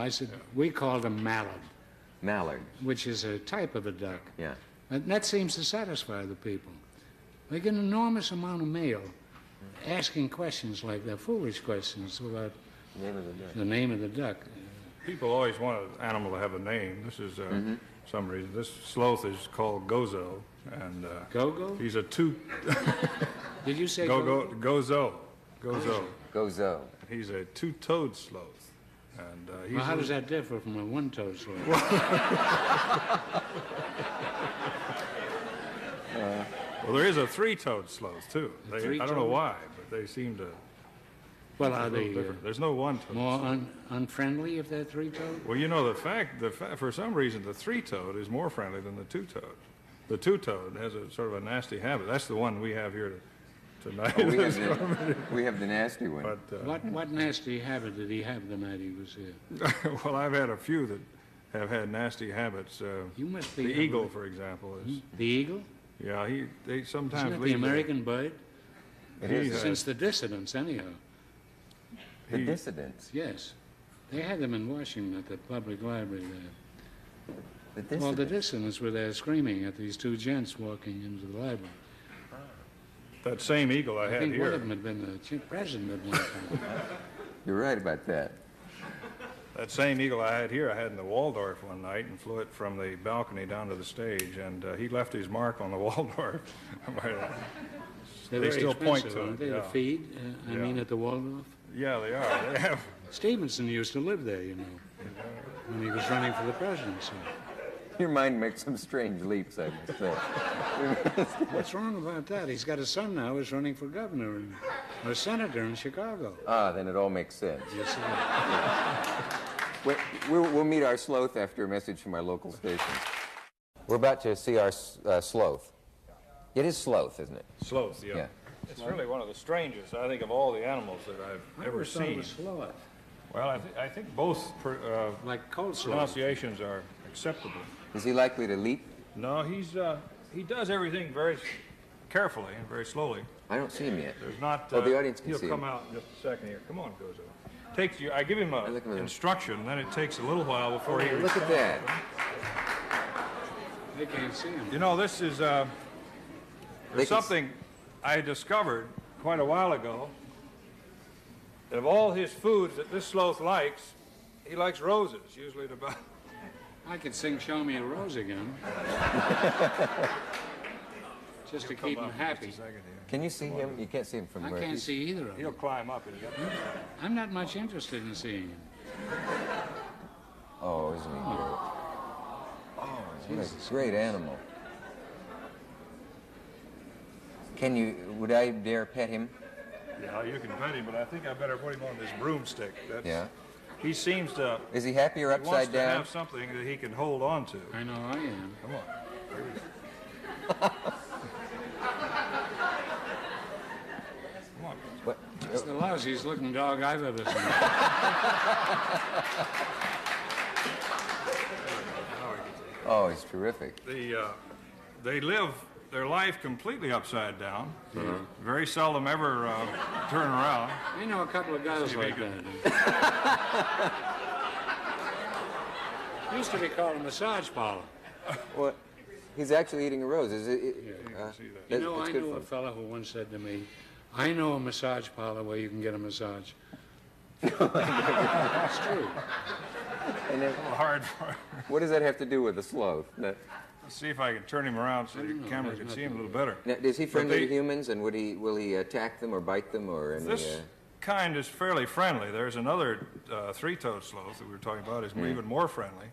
B: said, we called him mallard,
C: Mallard.
B: which is a type of a duck.
C: Yeah.
B: And that seems to satisfy the people. They get an enormous amount of mail asking questions like that, foolish questions about
C: Name of the duck.
B: the name of the duck.
D: People always want an animal to have a name. This is some reason. This sloth is called Gozo, and
B: Go-go?
D: he's a two.
B: Did you say
D: Gozo.
C: Gozo.
D: He's a two-toed sloth, and he's.
B: Well, how does that differ from a one-toed sloth?
D: Well, there is a three-toed sloth too. I don't know
B: three-toed?
D: why, but they seem to.
B: Well, are
D: a little
B: they
D: different. There's no one-toed.
B: more unfriendly if they're three-toed?
D: Well, you know, the fact, for some reason, the three-toed is more friendly than the two-toed. The two-toed has a sort of a nasty habit. That's the one we have here tonight.
C: Oh, we have the nasty one.
D: But,
B: What nasty habit did he have the night he was here?
D: well, I've had a few that have had nasty habits.
B: You must be
D: The eagle, for example, is.
B: The eagle?
D: Yeah, they sometimes
B: Isn't it the
D: leave
B: American bird?
C: It
D: he
C: is.
D: has-
B: Since the dissidents, anyhow.
C: The dissidents.
B: Yes. They had them in Washington at the public library there.
C: The
B: Well, the
C: dissidents.
B: dissidents were there screaming at these two gents walking into the library.
D: That same eagle I
B: I
D: had
B: think one
D: here.
B: of them had been the president at one time.
C: You're right about that.
D: That same eagle I had here, I had in the Waldorf one night and flew it from the balcony down to the stage, and he left his mark on the Waldorf.
B: They're
D: They
B: very
D: still point
B: expensive,
D: to
B: aren't
D: it,
B: they, to
D: yeah.
B: feed? I
D: Yeah.
B: mean, at the Waldorf?
D: Yeah, they are. They have.
B: Stevenson used to live there, you know, when he was running for the presidency.
C: Your mind makes some strange leaps, I must say.
B: What's wrong about that? He's got a son now who's running for governor or senator in Chicago.
C: Ah, then it all makes sense.
B: You see?
C: Wait, we'll meet our sloth after a message from our local station. We're about to see our sloth. It is sloth, isn't it?
D: Sloth, yeah.
C: Yeah.
D: It's really one of the strangest, I think, of all the animals that I've ever
B: thought it
D: seen.
B: was sloth,
D: Well, I think both
B: like coleslaw.
D: pronunciations are acceptable.
C: Is he likely to leap?
D: No, he does everything very carefully and very slowly.
C: I don't see him yet.
D: There's not.
C: Oh, the audience can
D: he'll
C: see
D: come
C: him.
D: out in just a second here. Come on, Gozo. Takes you. I give him a
C: look at that.
D: instruction, and then it takes a little while before he.
C: Look at that.
B: They can't see him.
D: You know, this is
C: They
D: there's
C: can
D: something I discovered quite a while ago. That of all his foods that this sloth likes, he likes roses. Usually at about.
B: I could sing "Show Me a Rose" again, just to keep him happy.
C: Can you see him? You can't see him from
B: I
C: where
B: can't
C: he's-
B: see either of
D: He'll
B: them.
D: climb up and get.
B: I'm not much interested in seeing him.
C: Oh, isn't he great? Oh, what a great animal. Would I dare pet him?
D: Yeah, you can pet him, but I think I better put him on this broomstick. That's,
C: Yeah.
D: He seems to.
C: Is he happy or
D: He wants
C: upside
D: to
C: down?
D: have something that he can hold on to.
B: I know I am.
D: Come on. Come on.
C: What?
B: It's the lousiest looking dog I've ever seen.
C: Oh, he's terrific.
D: They live their life completely upside down. Very seldom ever turn around.
B: I know a couple of guys like that. Used to be called a massage parlor.
C: What? He's actually eating a rose. Is it?
D: You can see that.
B: You know,
C: that's
B: I
C: good
B: knew
C: for
B: a
C: him.
B: fellow who once said to me, I know a massage parlor where you can get a massage. It's true.
C: And then,
D: Hard for
C: what does that have to do with the sloth?
B: A
D: Let's see if I can turn him around so the camera can see him a little better.
C: Now, is he friendly to humans, and will he attack them or bite them or any?
D: This kind is fairly friendly. There's another three-toed sloth that we were talking about is even more friendly,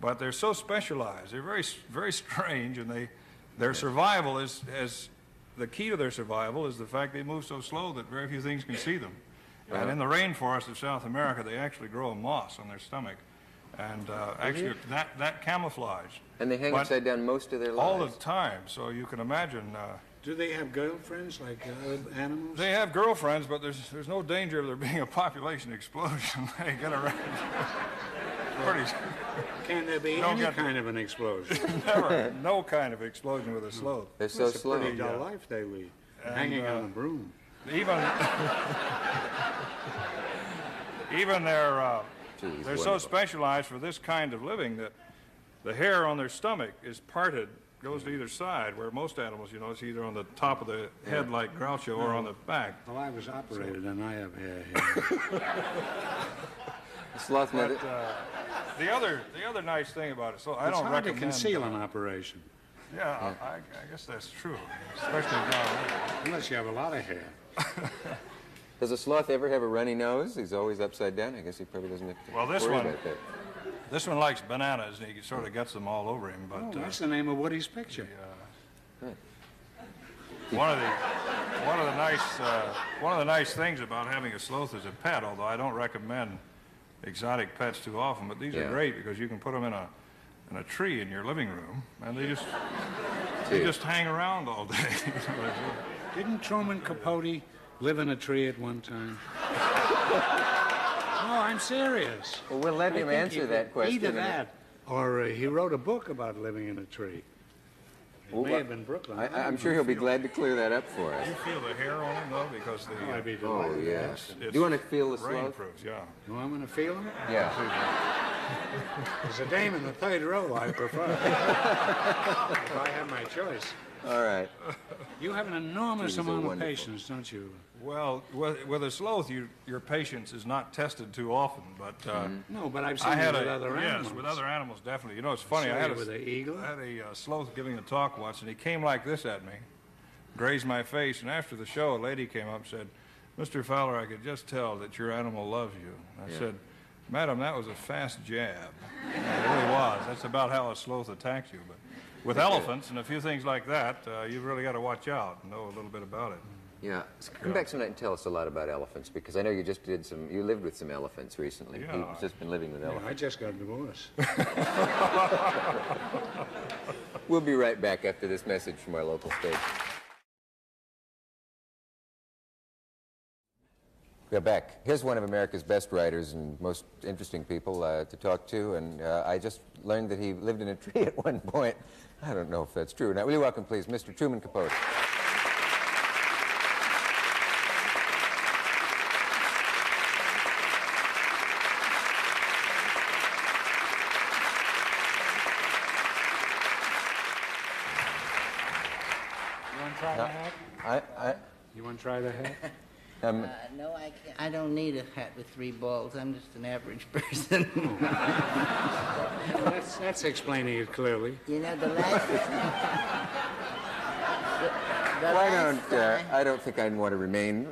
D: but they're so specialized. They're very strange, and their survival is the key to their survival is the fact they move so slow that very few things can see them. And in the rainforest of South America, they actually grow a moss on their stomach. And actually, that camouflage.
C: And they hang upside down most of their lives.
D: All the time, so you can imagine.
B: Do they have girlfriends like other animals?
D: They have girlfriends, but there's no danger of there being a population explosion. They get around.
B: Can there be any kind of an explosion?
D: Never. No kind of explosion with a sloth.
C: They're so slow.
B: It's a pretty dull life they lead, hanging on a broom.
D: Even they're so specialized for this kind of living that the hair on their stomach is parted, goes to either side, where most animals, you know, it's either on the top of the head like Groucho or on the back.
B: Well, I was operated and I have hair here.
C: Sloth
D: but, the other nice thing about it, so I don't recommend...
B: It's hard to conceal an operation.
D: Yeah, I guess that's true, especially down
B: unless you have a lot of hair.
C: Does a sloth ever have a runny nose? He's always upside down. I guess he probably doesn't have to worry about that.
D: This one likes bananas, and he sort of gets them all over him. But
B: that's the name of Woody's picture.
D: One of the nice things about having a sloth as a pet, although I don't recommend exotic pets too often, but these are great because you can put them in a tree in your living room, and they just hang around all day.
B: Didn't Truman Capote live in a tree at one time? No, I'm serious.
C: Well, we'll let him answer that question.
B: Either that, or he wrote a book about living in a tree. It may have been Brooklyn.
C: I'm sure he'll be glad to clear that up for us.
D: You feel the hair on him, though, because the...
C: Oh, yes. Do you want to feel the sloth?
D: Rainproof, yeah.
B: You want me to feel him?
C: Yeah.
B: There's a dame in the third row I prefer. If I have my choice.
C: All right.
B: You have an enormous amount of patience, don't you?
D: Well, with a sloth, your patience is not tested too often, but...
B: No, but I've seen it with other animals.
D: Yes, with other animals, definitely. You know, it's funny.
B: I had
D: a sloth giving a talk once, and he came like this at me, grazed my face, and after the show, a lady came up and said, "Mr. Fowler, I could just tell that your animal loves you." I said, "Madam, that was a fast jab." It really was. That's about how a sloth attacks you. But with elephants and a few things like that, you've really got to watch out and know a little bit about it.
C: Yeah. Come back tonight and tell us a lot about elephants, because I know you just you lived with some elephants recently.
D: Yeah.
C: You've just been living with elephants.
B: I just got divorced.
C: We'll be right back after this message from our local station. We're back. Here's one of America's best writers and most interesting people to talk to, and I just learned that he lived in a tree at one point. I don't know if that's true. Now, will you welcome, please, Mr. Truman Capote.
B: You want to try the hat? You want to try the hat?
E: No, I can't. I don't need a hat with 3 balls. I'm just an average person.
B: Well, that's explaining it clearly.
E: You know, the last...
C: I don't think I'd want to remain.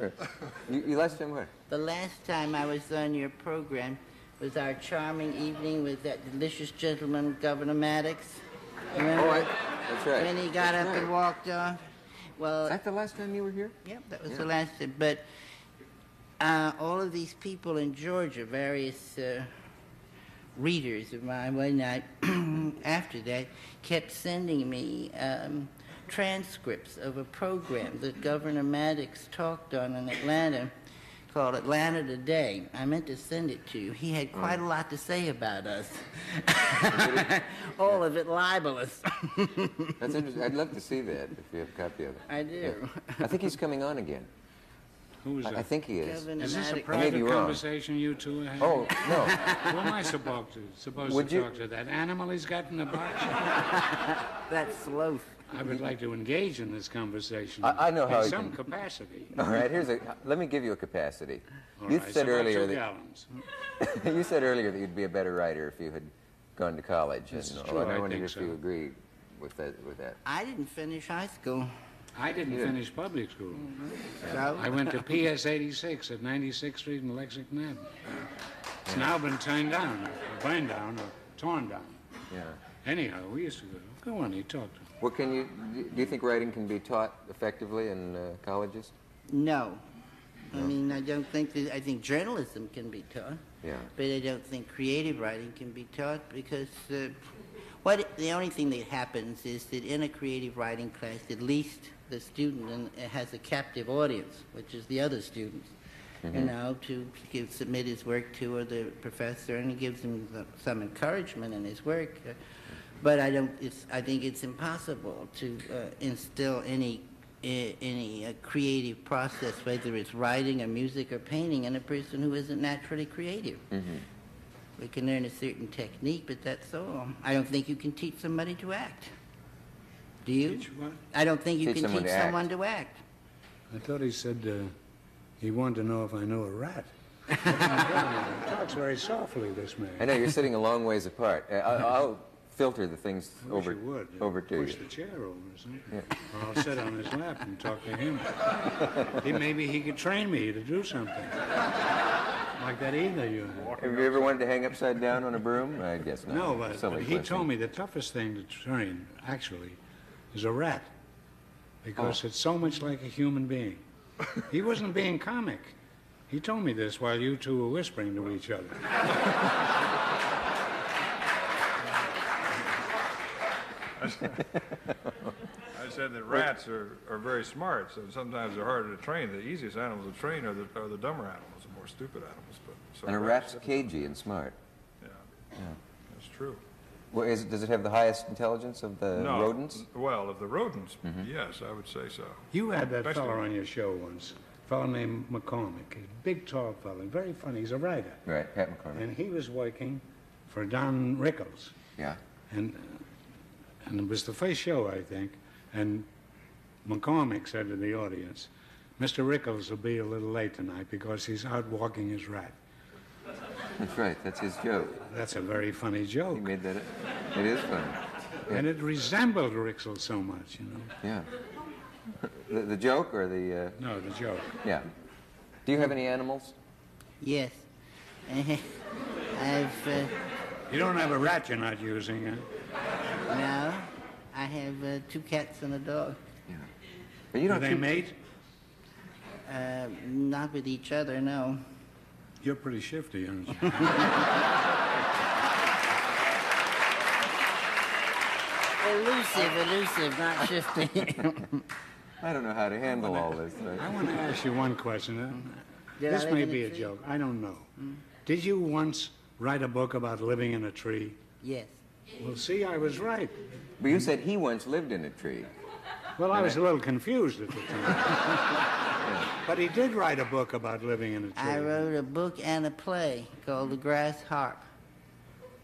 C: You last time what?
E: The last time I was on your program was our charming evening with that delicious gentleman, Governor Maddox. Remember?
C: That's right.
E: When he got up and walked off. Well,
C: is that the last time you were here?
E: Yep, that was the last time. But all of these people in Georgia, various readers of mine, one night after that, kept sending me transcripts of a program that Governor Maddox talked on in Atlanta called Atlanta Today. I meant to send it to you. He had quite a lot to say about us. All of it libelous.
C: That's interesting. I'd love to see that if you have a copy of it.
E: I do.
C: Yeah. I think he's coming on again.
B: Who is that?
C: I think he is.
E: Governor
B: Is this a
E: Maddox.
B: private conversation you two are having?
C: Oh, no.
B: Who am I supposed to talk to? That animal he's got in the box?
E: That's sloth.
B: I would like to engage in this conversation.
C: I know how
B: in
C: he
B: some
C: can.
B: capacity.
C: All right, let me give you a capacity.
B: All
C: You
B: right,
C: said
B: so
C: earlier
B: about 2
C: that
B: gallons.
C: you said earlier that you'd be a better writer if you had gone to college.
B: This is
C: and
B: true,
C: I
B: I
C: wondered
B: think
C: if
B: so.
C: you agree with that?
E: I didn't finish high school.
B: I didn't finish public school.
E: So
B: I went to PS 86 at 96th Street in Lexington Avenue. It's now been turned down, or burned down, or torn down.
C: Yeah.
B: Anyhow, we used to go on, he talked to him.
C: What do you think writing can be taught effectively in colleges?
E: no. I mean, I don't think that, I think journalism can be taught.
C: Yeah.
E: But I don't think creative writing can be taught because the only thing that happens is that in a creative writing class, at least the student has a captive audience, which is the other students, you know, to submit his work to, or the professor, and he gives him some encouragement in his work. But I think it's impossible to instill any creative process, whether it's writing or music or painting, in a person who isn't naturally creative. We can learn a certain technique, but that's all. I don't think you can teach somebody to act. Do you?
B: Teach what?
E: I don't think you
C: Teach
E: can
C: someone
E: teach
C: to act.
E: someone to act.
B: I thought he said he wanted to know if I knew a rat. He talks very softly, this man.
C: I know you're sitting a long ways apart. I'll filter the things
B: I wish
C: over
B: you would.
C: over to
B: Push
C: you.
B: the chair over or something. Or I'll sit on his lap and talk to him. Maybe he could train me to do something. Like that either you had.
C: Have you ever wanted to hang upside down on a broom? I guess not.
B: No, but
C: Silly
B: he
C: question.
B: told me the toughest thing to train, actually, is a rat. Because it's so much like a human being. He wasn't being comic. He told me this while you two were whispering to each other.
D: I said that rats are very smart, so sometimes they're harder to train. The easiest animals to train are the dumber animals, the more stupid animals. But so
C: And a rat's cagey and smart.
D: Yeah, that's true.
C: Well, does it have the highest intelligence of the
D: No,
C: rodents?
D: well, of the rodents, yes, I would say so.
B: You had that
D: Especially-
B: fellow on your show once, a fellow named McCormick, a big, tall fellow, very funny. He's a writer.
C: Right, Pat McCormick.
B: And he was working for Don Rickles.
C: Yeah.
B: And it was the first show, I think, and McCormick said to the audience, Mr. Rickles will be a little late tonight because he's out walking his rat.
C: That's right. That's his joke.
B: That's a very funny
C: He
B: joke.
C: made that. It is funny.
B: And it resembled Rickles so much, you know.
C: Yeah. The joke or the?
B: No, the joke.
C: Yeah. Do you have any animals?
E: Yes. I've,
B: You don't have a rat you're not using, huh?
E: no, I have 2 cats and a dog.
C: Yeah. But you
B: Do
C: don't.
B: they mate?
E: Not with each other, no.
B: You're pretty shifty, aren't you?
E: Elusive, not shifty.
C: I don't know how to handle all this.
B: I want to ask you one question.
E: Did I
B: This
E: live
B: may
E: in a
B: be a
E: tree?
B: joke. I don't know. Did you once write a book about living in a tree?
E: Yes.
B: Well, see, I was right.
C: But you said he once lived in a tree.
B: Well, I was a little confused at the time. But he did write a book about living in a tree.
E: I wrote a book and a play called The Grass Harp.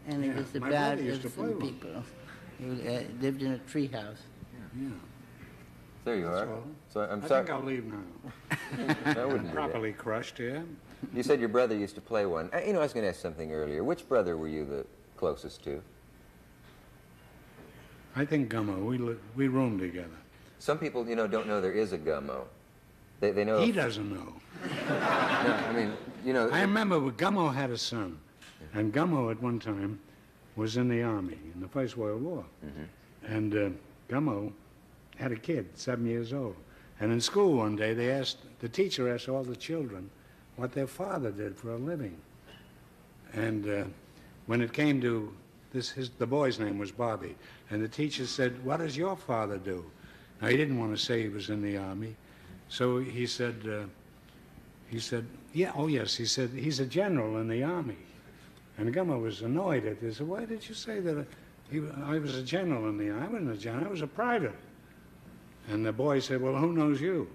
E: And it
B: Yeah,
E: was
B: my
E: about
B: brother used to play
E: some
B: one.
E: people who lived in a tree house.
B: Yeah.
C: There you are.
B: all.
C: So I'm
B: I
C: sorry.
B: think I'll leave now.
C: I wouldn't do that.
B: Properly crushed, yeah?
C: You said your brother used to play one. You know, I was going to ask something earlier. Which brother were you the closest to?
B: I think Gummo. We roomed together.
C: Some people, you know, don't know there is a gummo. They know.
B: He doesn't know.
C: No, I mean, you know.
B: I remember when Gummo had a son, and Gummo at one time was in the army in the First World War. And Gummo had a kid, 7 years old. And in school one day, the teacher asked all the children what their father did for a living. And when it came to the boy's name was Bobby, and the teacher said, "What does your father do?" Now, he didn't want to say he was in the army, so he said, "Yeah, oh yes," he said, "he's a general in the army." And Gummo was annoyed at this. "Why did you say that I was a general in the army?" "I wasn't a general, I was a private." And the boy said, "Well, who knows you?"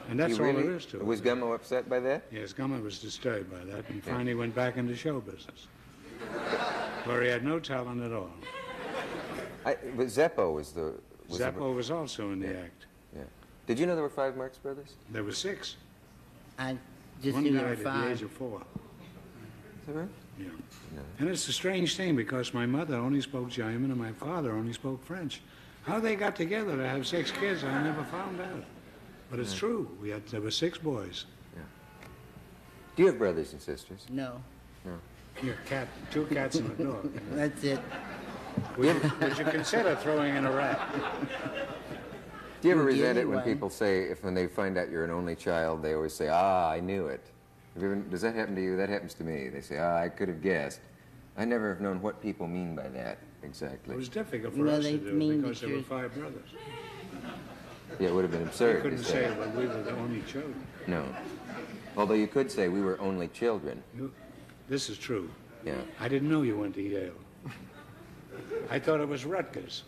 B: And that's
C: You
B: all
C: really-
B: there is to it.
C: Was Gummo upset by that?
B: Yes, Gummo was disturbed by that and finally went back into show business, where he had no talent at all.
C: But Zeppo was the.
B: Zappo was also in the act.
C: Yeah. Did you know there were 5 Marx brothers?
B: There were 6.
E: I just
B: One
E: knew
B: died
E: there were
B: at the
E: 5.
B: age of 4.
C: Is that right?
B: Yeah. And it's a strange thing because my mother only spoke German and my father only spoke French. How they got together to have 6 kids, I never found out. But it's true. There were 6 boys.
C: Do you have brothers and sisters?
E: No,
B: Yeah, 2 cats and a dog.
E: that's it.
B: Would you consider throwing in a rat?
C: Do you ever
E: Give
C: resent
E: me
C: it when
E: one.
C: people say, when they find out you're an only child, they always say, ah, I knew it. Does that happen to you? That happens to me. They say, ah, I could have guessed. I never have known what people mean by that exactly.
B: It was difficult for
E: Well,
B: us
E: they
B: to do
E: mean
B: because
E: that
B: there were
E: you're-
B: 5 brothers.
C: Yeah, it would have been
B: You
C: absurd
B: couldn't
C: to
B: say, well, we were the only children.
C: No. Although you could say we were only children.
B: This is true.
C: Yeah.
B: I didn't know you went to Yale. I thought it was Rutgers.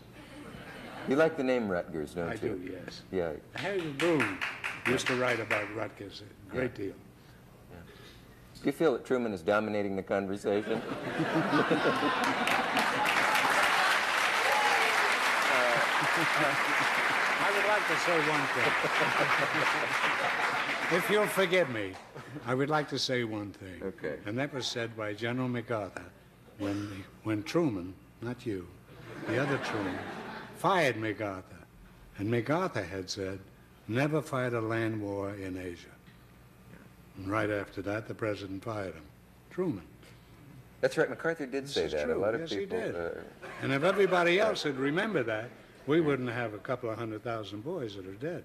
C: You like the name Rutgers, don't
B: I
C: you?
B: do, yes.
C: Yeah.
B: Harry Broom used to write about Rutgers a great deal.
C: Do you feel that Truman is dominating the conversation?
B: I would like to say one thing. If you'll forgive me, I would like to say one thing.
C: Okay.
B: And that was said by General MacArthur when Truman, not you, the other Truman, fired MacArthur. And MacArthur had said, never fight a land war in Asia. And right after that, the president fired him. Truman.
C: That's right. MacArthur did say
B: is
C: that.
B: true.
C: A lot of
B: Yes, he
C: people.
B: did. And if everybody else had remembered that, we wouldn't have a couple of 100,000 boys that are dead.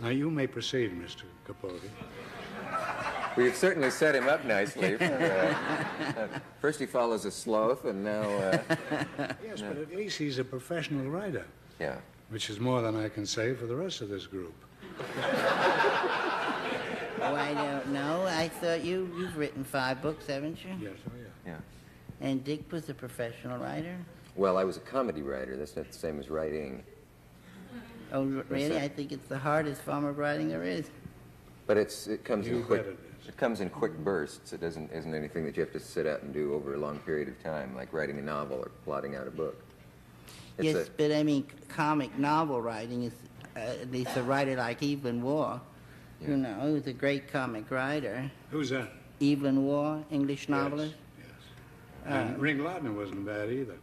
B: Now, you may proceed, Mr. Capote.
C: We've certainly set him up nicely. First he follows a sloth, and now.
B: Yes, but at least he's a professional writer,
C: Yeah.
B: which is more than I can say for the rest of this group.
E: Oh, I don't know. I thought you've written 5 books, haven't you?
B: Yes, oh yeah.
C: Yeah.
E: And Dick was a professional writer.
C: Well, I was a comedy writer. That's not the same as writing.
E: Oh, really?
C: that?
E: I think it's the hardest form of writing there is.
C: But it comes
B: You
C: in quick.
B: bet it is.
C: It comes in quick bursts. It isn't anything that you have to sit out and do over a long period of time, like writing a novel or plotting out a book. It's
E: Yes, but I mean, comic novel writing is, at least a writer like Evelyn Waugh, you know, he was a great comic writer.
B: Who's that?
E: Evelyn Waugh, English novelist.
B: Yes. And Ring Lardner wasn't bad either.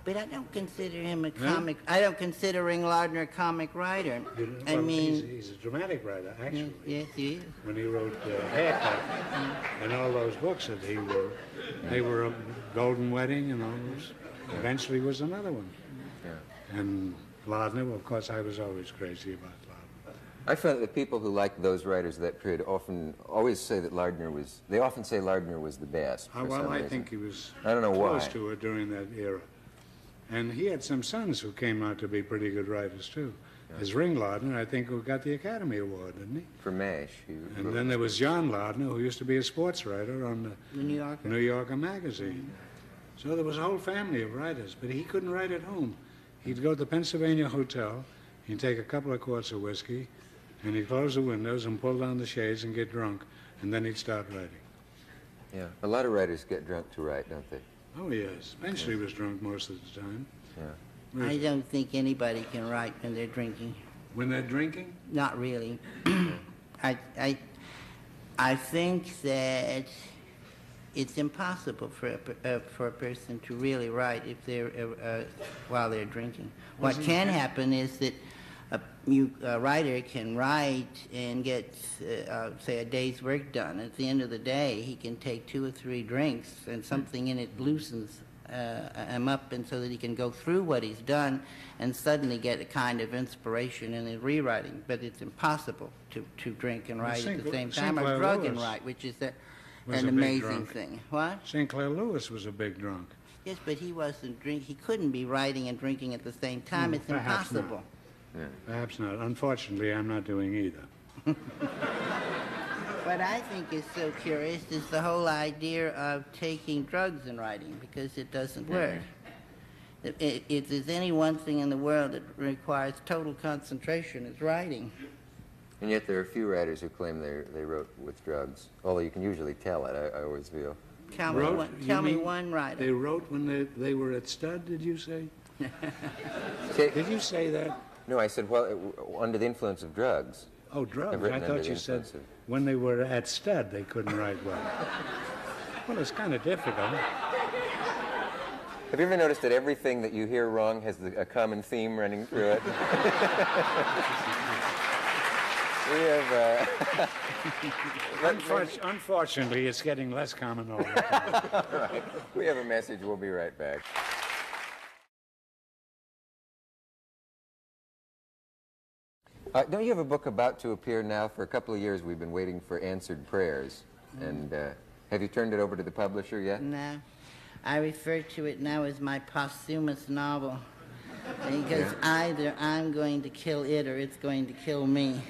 E: But I don't consider him a comic. I don't consider Ring Lardner a comic writer. I
B: Well,
E: mean,
B: he's a dramatic writer, actually.
E: yes, he is.
B: When he wrote Haircut and all those books that he wrote, they were a Golden Wedding and all those. Eventually was another one.
C: Yeah.
B: And Lardner, well, of course, I was always crazy about Lardner.
C: I found that the people who liked those writers of that period always say that Lardner was. They often say Lardner was the best. For
B: Well,
C: some
B: I
C: reason.
B: think he was
C: I don't know
B: close
C: why.
B: to it during that era. And he had some sons who came out to be pretty good writers, too. As Ring Lardner, I think, who got the Academy Award, didn't he?
C: For MASH.
B: And then there was John Lardner, who used to be a sports writer on
E: The New Yorker.
B: New Yorker magazine. So there was a whole family of writers, but he couldn't write at home. He'd go to the Pennsylvania Hotel, he'd take a couple of quarts of whiskey, and he'd close the windows and pull down the shades and get drunk, and then he'd start writing.
C: Yeah. A lot of writers get drunk to write, don't they?
B: Oh, yes. Spencer was drunk most of the time.
C: Yeah.
E: I don't think anybody can write when they're drinking.
B: When they're drinking?
E: Not really. I think that it's impossible for a person to really write if they're while they're drinking. What can happen is that a writer can write and get, say, a day's work done. At the end of the day, he can take 2 or 3 drinks, and something in it loosens him up, and so that he can go through what he's done and suddenly get a kind of inspiration in his rewriting. But it's impossible to drink and write at the same time, or
B: Sinclair
E: drug and
B: Lewis
E: write, which is
B: was
E: an
B: a big
E: amazing
B: drunk.
E: thing. What?
B: St. Clair Lewis was a big drunk.
E: Yes, but he wasn't He couldn't be writing and drinking at the same time. It's
B: perhaps not.
E: impossible.
B: Perhaps not. Unfortunately, I'm not doing either.
E: What I think is so curious is the whole idea of taking drugs and writing, because it doesn't work. If there's any one thing in the world that requires total concentration, it's writing.
C: And yet there are a few writers who claim they wrote with drugs. Although you can usually tell it, I always feel.
E: Tell
B: You
E: me
B: mean
E: one writer.
B: They wrote when they were at stud, did you say? Did you say that?
C: No, I said, well, under the influence of drugs.
B: Oh, drugs.
C: I've written
B: I
C: under
B: thought
C: the
B: you said
C: influence of-
B: when they were at stud, they couldn't write well. Well, it's kind of difficult.
C: Have you ever noticed that everything that you hear wrong has a common theme running through it? We have...
B: Unfortunately, it's getting less common all the time.
C: All right. We have a message. We'll be right back. Don't you have a book about to appear now? For a couple of years, we've been waiting for answered prayers. And have you turned it over to the publisher yet?
E: No. I refer to it now as my posthumous novel. Because either I'm going to kill it or it's going to kill me.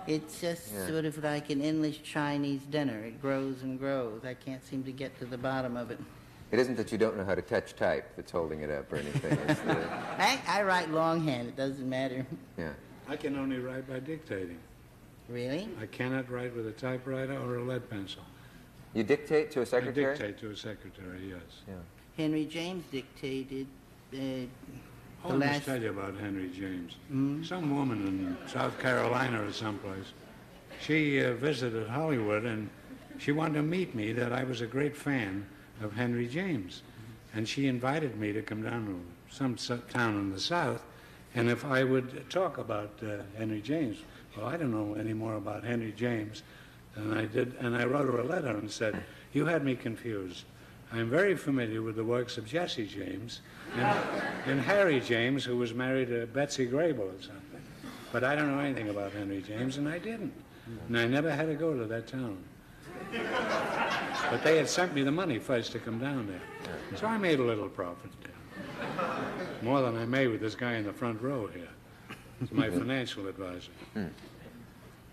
E: It's just sort of like an endless Chinese dinner. It grows and grows. I can't seem to get to the bottom of it.
C: It isn't that you don't know how to touch type that's holding it up or anything. It's the...
E: I write longhand. It doesn't matter.
C: Yeah.
B: I can only write by dictating.
E: Really?
B: I cannot write with a typewriter or a lead pencil.
C: You dictate to a secretary?
B: I dictate to a secretary, yes.
C: Yeah.
E: Henry James dictated
B: Let me tell you about Henry James. Some woman in South Carolina or someplace, she visited Hollywood and she wanted to meet me that I was a great fan of Henry James. And she invited me to come down to some town in the South, and if I would talk about Henry James. Well, I don't know any more about Henry James than I did, and I wrote her a letter and said, you had me confused. I'm very familiar with the works of Jesse James and Harry James, who was married to Betsy Grable or something. But I don't know anything about Henry James, and I didn't. And I never had to go to that town. But they had sent me the money first to come down there. So I made a little profit. More than I made with this guy in the front row here. He's my financial advisor.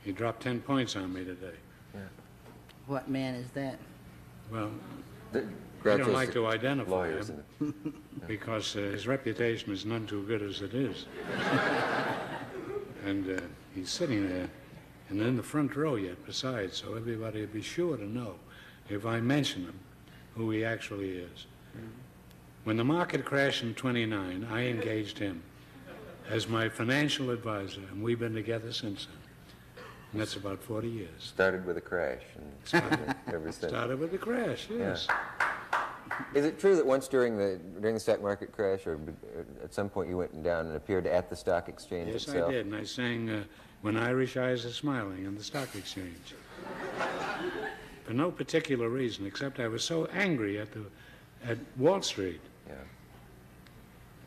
B: He dropped 10 points on me today.
E: What man is that?
B: Well, I don't like to identify him because his reputation is none too good as it is. And he's sitting there and in the front row yet besides, so everybody will be sure to know if I mention him who he actually is. When the market crashed in '29, I engaged him as my financial advisor, and we've been together since then. And that's about 40 years.
C: Started with a crash and ever since.
B: Started with the crash, yes.
C: Yeah. Is it true that once during the stock market crash, or at some point you went down and appeared at the stock exchange
B: Yes,
C: itself?
B: I did, and I sang When Irish Eyes Are Smiling in the stock exchange. For no particular reason, except I was so angry at Wall Street.
C: Yeah.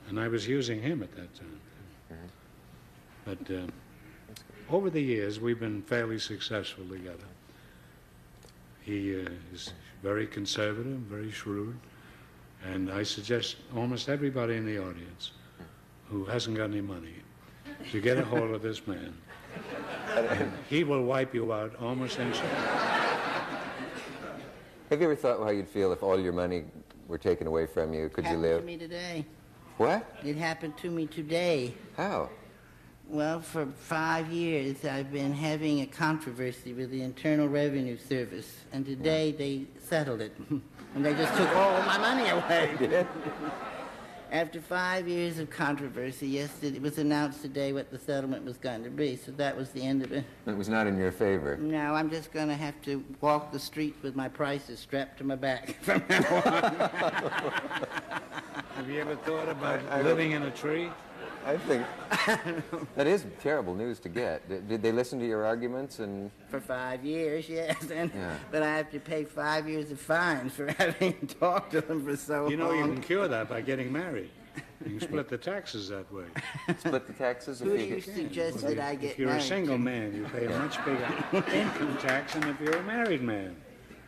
B: And I was using him at that time. But over the years, we've been fairly successful together. He is very conservative, very shrewd, and I suggest almost everybody in the audience who hasn't got any money to get a hold of this man. He will wipe you out almost instantly.
C: Have you ever thought how you'd feel if all your money were taken away from you? Could you live?
E: Happened to me today.
C: What?
E: It happened to me today.
C: How?
E: Well, for 5 years, I've been having a controversy with the Internal Revenue Service, and today they settled it. And they just took all my money away. After 5 years of controversy, yesterday, it was announced today what the settlement was going to be, so that was the end of it.
C: It was not in your favor.
E: No, I'm just going to have to walk the streets with my prices strapped to my back from now on.
B: Have you ever thought about living in a tree?
C: I think that is terrible news to get. Did they listen to your arguments? And
E: For 5 years, yes. And,
C: Yeah.
E: But I have to pay 5 years of fines for having talked to them for so long.
B: You know, you can cure that by getting married. You can split the taxes that way.
C: split the taxes?
E: Who do
C: if
E: you
C: you
E: suggest that I get
B: If you're a
E: married
B: single
E: to?
B: man, you pay a much bigger income tax than if you're a married man.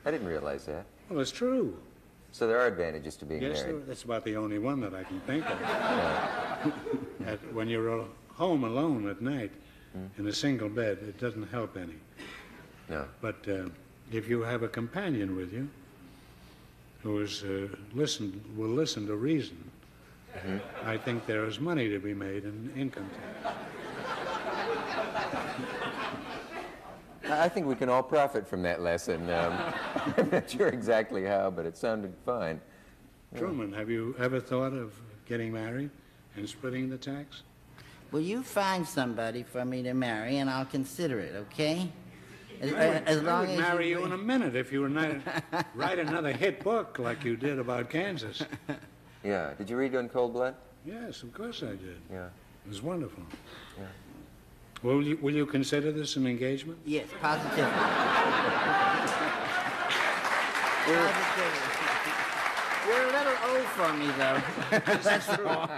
C: I didn't realize that.
B: Well, it's true.
C: So there are advantages to being
B: Yes,
C: married.
B: that's about the only one that I can think of. When you're home alone at night in a single bed, it doesn't help any.
C: No.
B: But if you have a companion with you who is will listen to reason, I think there is money to be made in income tax.
C: I think we can all profit from that lesson. I'm not sure exactly how, but it sounded fine.
B: Truman, have you ever thought of getting married and splitting the tax?
E: Will you find somebody for me to marry, and I'll consider it, okay? As long
B: I would
E: as
B: marry you in a minute if you were write another hit book like you did about Kansas.
C: Yeah. Did you read On Cold Blood?
B: Yes, of course I did.
C: Yeah.
B: It was wonderful.
C: Yeah.
B: Will you consider this an engagement?
E: Yes, positively. Positively. You're a little old for me, though. That's all.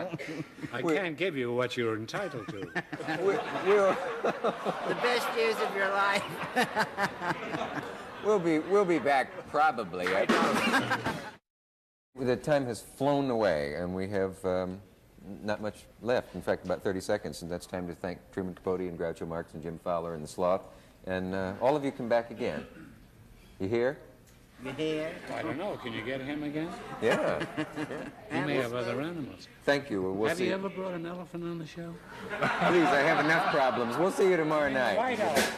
B: I can't give you what you're entitled to.
E: The best years of your life.
C: We'll be back probably. The time has flown away, and we have not much left. In fact, about 30 seconds, and that's time to thank Truman Capote and Groucho Marx and Jim Fowler and the Sloth. And all of you come back again. You hear?
E: You hear?
B: I don't know. Can you get him again?
C: Yeah.
B: He may have other animals.
C: Thank you. We'll
B: Have
C: see.
B: you ever brought an elephant on the show?
C: Please, I have enough problems. We'll see you tomorrow night.
B: White House.